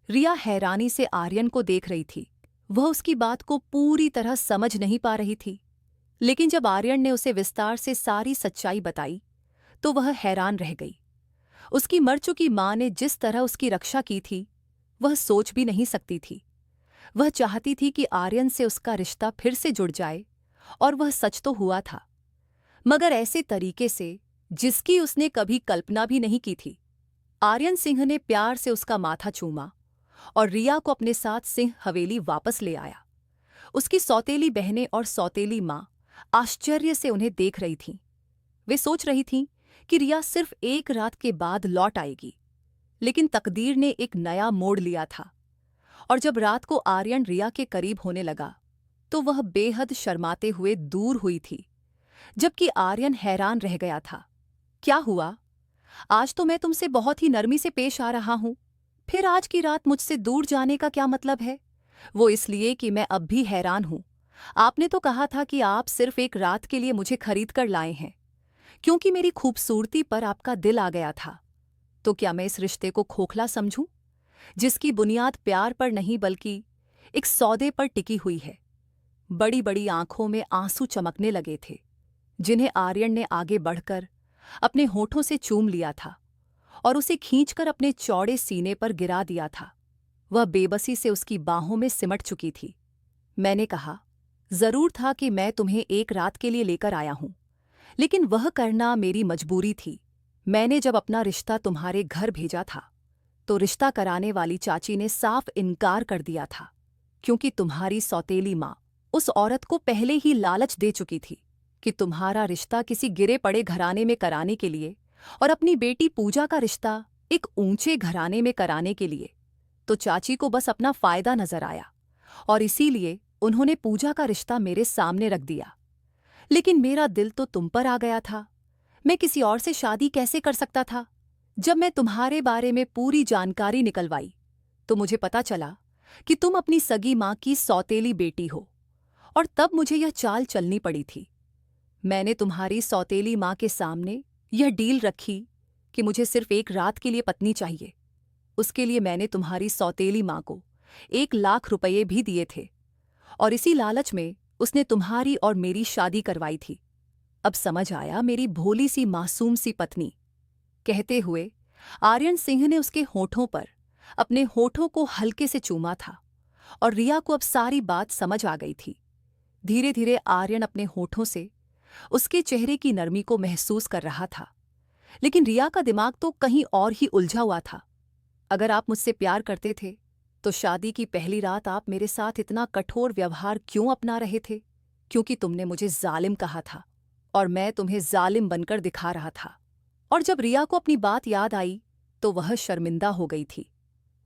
रिया हैरानी से आर्यन को देख रही थी। वह उसकी बात को पूरी तरह समझ नहीं पा रही थी, लेकिन जब आर्यन ने उसे विस्तार से सारी सच्चाई बताई तो वह हैरान रह गई। उसकी मर चुकी मां ने जिस तरह उसकी रक्षा की थी, वह सोच भी नहीं सकती थी। वह चाहती थी कि आर्यन से उसका रिश्ता फिर से जुड़ जाए, और वह सच तो हुआ था। मगर ऐसे तरीके से जिसकी उसने कभी कल्पना भी नहीं की थी। आर्यन सिंह ने प्यार से उसका माथा चूमा और रिया को अपने साथ सिंह हवेली वापस ले आया। उसकी सौतेली बहनें और सौतेली माँ आश्चर्य से उन्हें देख रही थीं। वे सोच रही थीं कि रिया सिर्फ एक रात के बाद लौट आएगी, लेकिन तकदीर ने एक नया मोड़ लिया था। और जब रात को आर्यन रिया के करीब होने लगा तो वह बेहद शर्माते हुए दूर हुई थी, जबकि आर्यन हैरान रह गया था। क्या हुआ? आज तो मैं तुमसे बहुत ही नरमी से पेश आ रहा हूं, फिर आज की रात मुझसे दूर जाने का क्या मतलब है? वो इसलिए कि मैं अब भी हैरान हूं। आपने तो कहा था कि आप सिर्फ एक रात के लिए मुझे खरीद कर लाए हैं, क्योंकि मेरी खूबसूरती पर आपका दिल आ गया था। तो क्या मैं इस रिश्ते को खोखला समझूं, जिसकी बुनियाद प्यार पर नहीं बल्कि एक सौदे पर टिकी हुई है? बड़ी बड़ी आंखों में आंसू चमकने लगे थे, जिन्हें आर्यन ने आगे बढ़कर अपने होठों से चूम लिया था और उसे खींचकर अपने चौड़े सीने पर गिरा दिया था। वह बेबसी से उसकी बाहों में सिमट चुकी थी। मैंने कहा, जरूर था कि मैं तुम्हें एक रात के लिए लेकर आया हूं, लेकिन वह करना मेरी मजबूरी थी। मैंने जब अपना रिश्ता तुम्हारे घर भेजा था तो रिश्ता कराने वाली चाची ने साफ इनकार कर दिया था, क्योंकि तुम्हारी सौतेली माँ उस औरत को पहले ही लालच दे चुकी थी कि तुम्हारा रिश्ता किसी गिरे पड़े घराने में कराने के लिए और अपनी बेटी पूजा का रिश्ता एक ऊंचे घराने में कराने के लिए। तो चाची को बस अपना फायदा नजर आया और इसीलिए उन्होंने पूजा का रिश्ता मेरे सामने रख दिया। लेकिन मेरा दिल तो तुम पर आ गया था। मैं किसी और से शादी कैसे कर सकता था? जब मैं तुम्हारे बारे में पूरी जानकारी निकलवाई तो मुझे पता चला कि तुम अपनी सगी माँ की सौतेली बेटी हो, और तब मुझे यह चाल चलनी पड़ी थी। मैंने तुम्हारी सौतेली माँ के सामने यह डील रखी कि मुझे सिर्फ एक रात के लिए पत्नी चाहिए। उसके लिए मैंने तुम्हारी सौतेली माँ को 1 लाख रुपये भी दिए थे, और इसी लालच में उसने तुम्हारी और मेरी शादी करवाई थी। अब समझ आया, मेरी भोली सी मासूम सी पत्नी। कहते हुए आर्यन सिंह ने उसके होठों पर अपने होठों को हल्के से चूमा था, और रिया को अब सारी बात समझ आ गई थी। धीरे धीरे आर्यन अपने होठों से उसके चेहरे की नरमी को महसूस कर रहा था, लेकिन रिया का दिमाग तो कहीं और ही उलझा हुआ था। अगर आप मुझसे प्यार करते थे तो शादी की पहली रात आप मेरे साथ इतना कठोर व्यवहार क्यों अपना रहे थे? क्योंकि तुमने मुझे जालिम कहा था और मैं तुम्हें जालिम बनकर दिखा रहा था। और जब रिया को अपनी बात याद आई तो वह शर्मिंदा हो गई थी।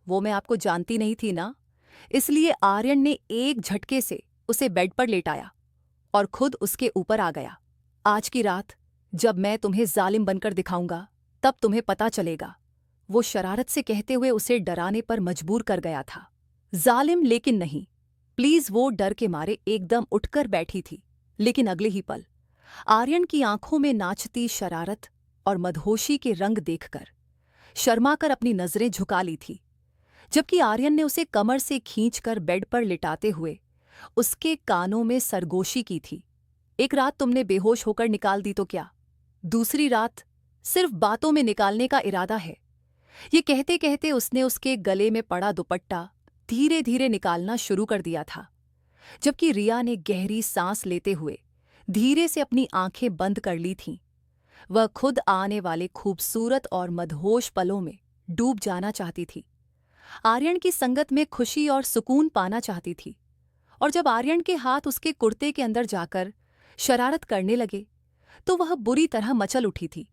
वो मैं आपको जानती नहीं थी ना, इसलिए आर्यन ने एक झटके से उसे बेड पर लेटाया और खुद उसके ऊपर आ गया। आज की रात जब मैं तुम्हें जालिम बनकर दिखाऊंगा तब तुम्हें पता चलेगा, वो शरारत से कहते हुए उसे डराने पर मजबूर कर गया था। जालिम लेकिन नहीं, प्लीज। वो डर के मारे एकदम उठकर बैठी थी, लेकिन अगले ही पल आर्यन की आंखों में नाचती शरारत और मदहोशी के रंग देखकर शर्माकर अपनी नजरें झुका ली थी, जबकि आर्यन ने उसे कमर से खींचकर बेड पर लिटाते हुए उसके कानों में सरगोशी की थी। एक रात तुमने बेहोश होकर निकाल दी तो क्या, दूसरी रात सिर्फ बातों में निकालने का इरादा है? ये कहते कहते उसने उसके गले में पड़ा दुपट्टा धीरे धीरे निकालना शुरू कर दिया था, जबकि रिया ने गहरी सांस लेते हुए धीरे से अपनी आंखें बंद कर ली थीं। वह खुद आने वाले खूबसूरत और मदहोश पलों में डूब जाना चाहती थी। आर्यन की संगत में खुशी और सुकून पाना चाहती थी। और जब आर्यन के हाथ उसके कुर्ते के अंदर जाकर शरारत करने लगे तो वह बुरी तरह मचल उठी थी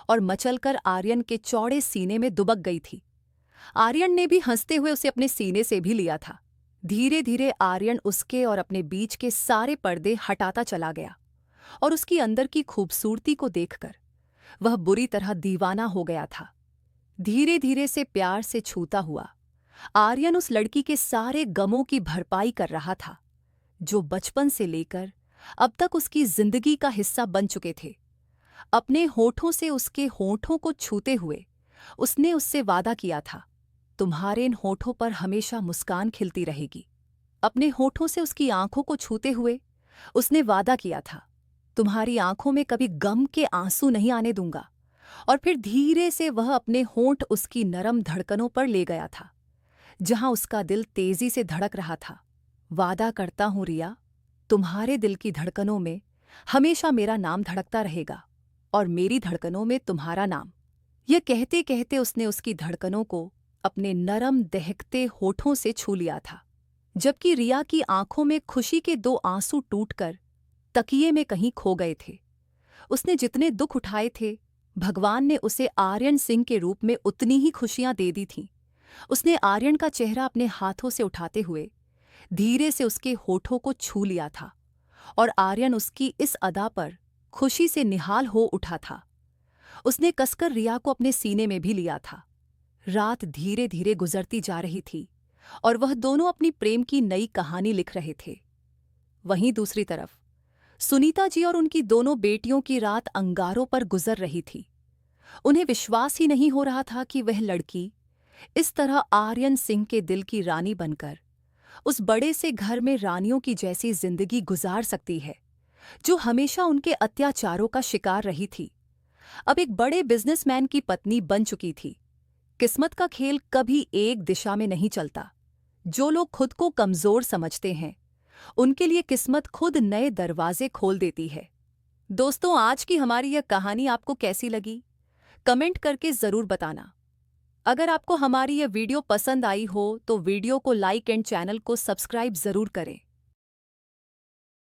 और मचलकर आर्यन के चौड़े सीने में दुबक गई थी। आर्यन ने भी हंसते हुए उसे अपने सीने से भी लिया था। धीरे धीरे आर्यन उसके और अपने बीच के सारे पर्दे हटाता चला गया, और उसकी अंदर की खूबसूरती को देखकर वह बुरी तरह दीवाना हो गया था। धीरे धीरे से प्यार से छूता हुआ आर्यन उस लड़की के सारे गमों की भरपाई कर रहा था, जो बचपन से लेकर अब तक उसकी जिंदगी का हिस्सा बन चुके थे। अपने होठों से उसके होठों को छूते हुए उसने उससे वादा किया था, तुम्हारे इन होठों पर हमेशा मुस्कान खिलती रहेगी। अपने होठों से उसकी आंखों को छूते हुए उसने वादा किया था, तुम्हारी आंखों में कभी गम के आंसू नहीं आने दूंगा। और फिर धीरे से वह अपने होंठ उसकी नरम धड़कनों पर ले गया था, जहां उसका दिल तेजी से धड़क रहा था। वादा करता हूं रिया, तुम्हारे दिल की धड़कनों में हमेशा मेरा नाम धड़कता रहेगा और मेरी धड़कनों में तुम्हारा नाम। यह कहते कहते उसने उसकी धड़कनों को अपने नरम दहकते होठों से छू लिया था, जबकि रिया की आंखों में खुशी के 2 आंसू टूटकर तकिए में कहीं खो गए थे। उसने जितने दुख उठाए थे, भगवान ने उसे आर्यन सिंह के रूप में उतनी ही खुशियां दे दी थीं। उसने आर्यन का चेहरा अपने हाथों से उठाते हुए धीरे से उसके होठों को छू लिया था और आर्यन उसकी इस अदा पर खुशी से निहाल हो उठा था। उसने कसकर रिया को अपने सीने में भी लिया था। रात धीरे धीरे गुजरती जा रही थी और वह दोनों अपनी प्रेम की नई कहानी लिख रहे थे। वहीं दूसरी तरफ सुनीता जी और उनकी दोनों बेटियों की रात अंगारों पर गुजर रही थी। उन्हें विश्वास ही नहीं हो रहा था कि वह लड़की इस तरह आर्यन सिंह के दिल की रानी बनकर उस बड़े से घर में रानियों की जैसी जिंदगी गुजार सकती है, जो हमेशा उनके अत्याचारों का शिकार रही थी। अब एक बड़े बिजनेसमैन की पत्नी बन चुकी थी। किस्मत का खेल कभी एक दिशा में नहीं चलता। जो लोग खुद को कमजोर समझते हैं, उनके लिए किस्मत खुद नए दरवाजे खोल देती है। दोस्तों, आज की हमारी यह कहानी आपको कैसी लगी? कमेंट करके जरूर बताना। अगर आपको हमारी यह वीडियो पसंद आई हो तो वीडियो को लाइक एंड चैनल को सब्सक्राइब जरूर करें।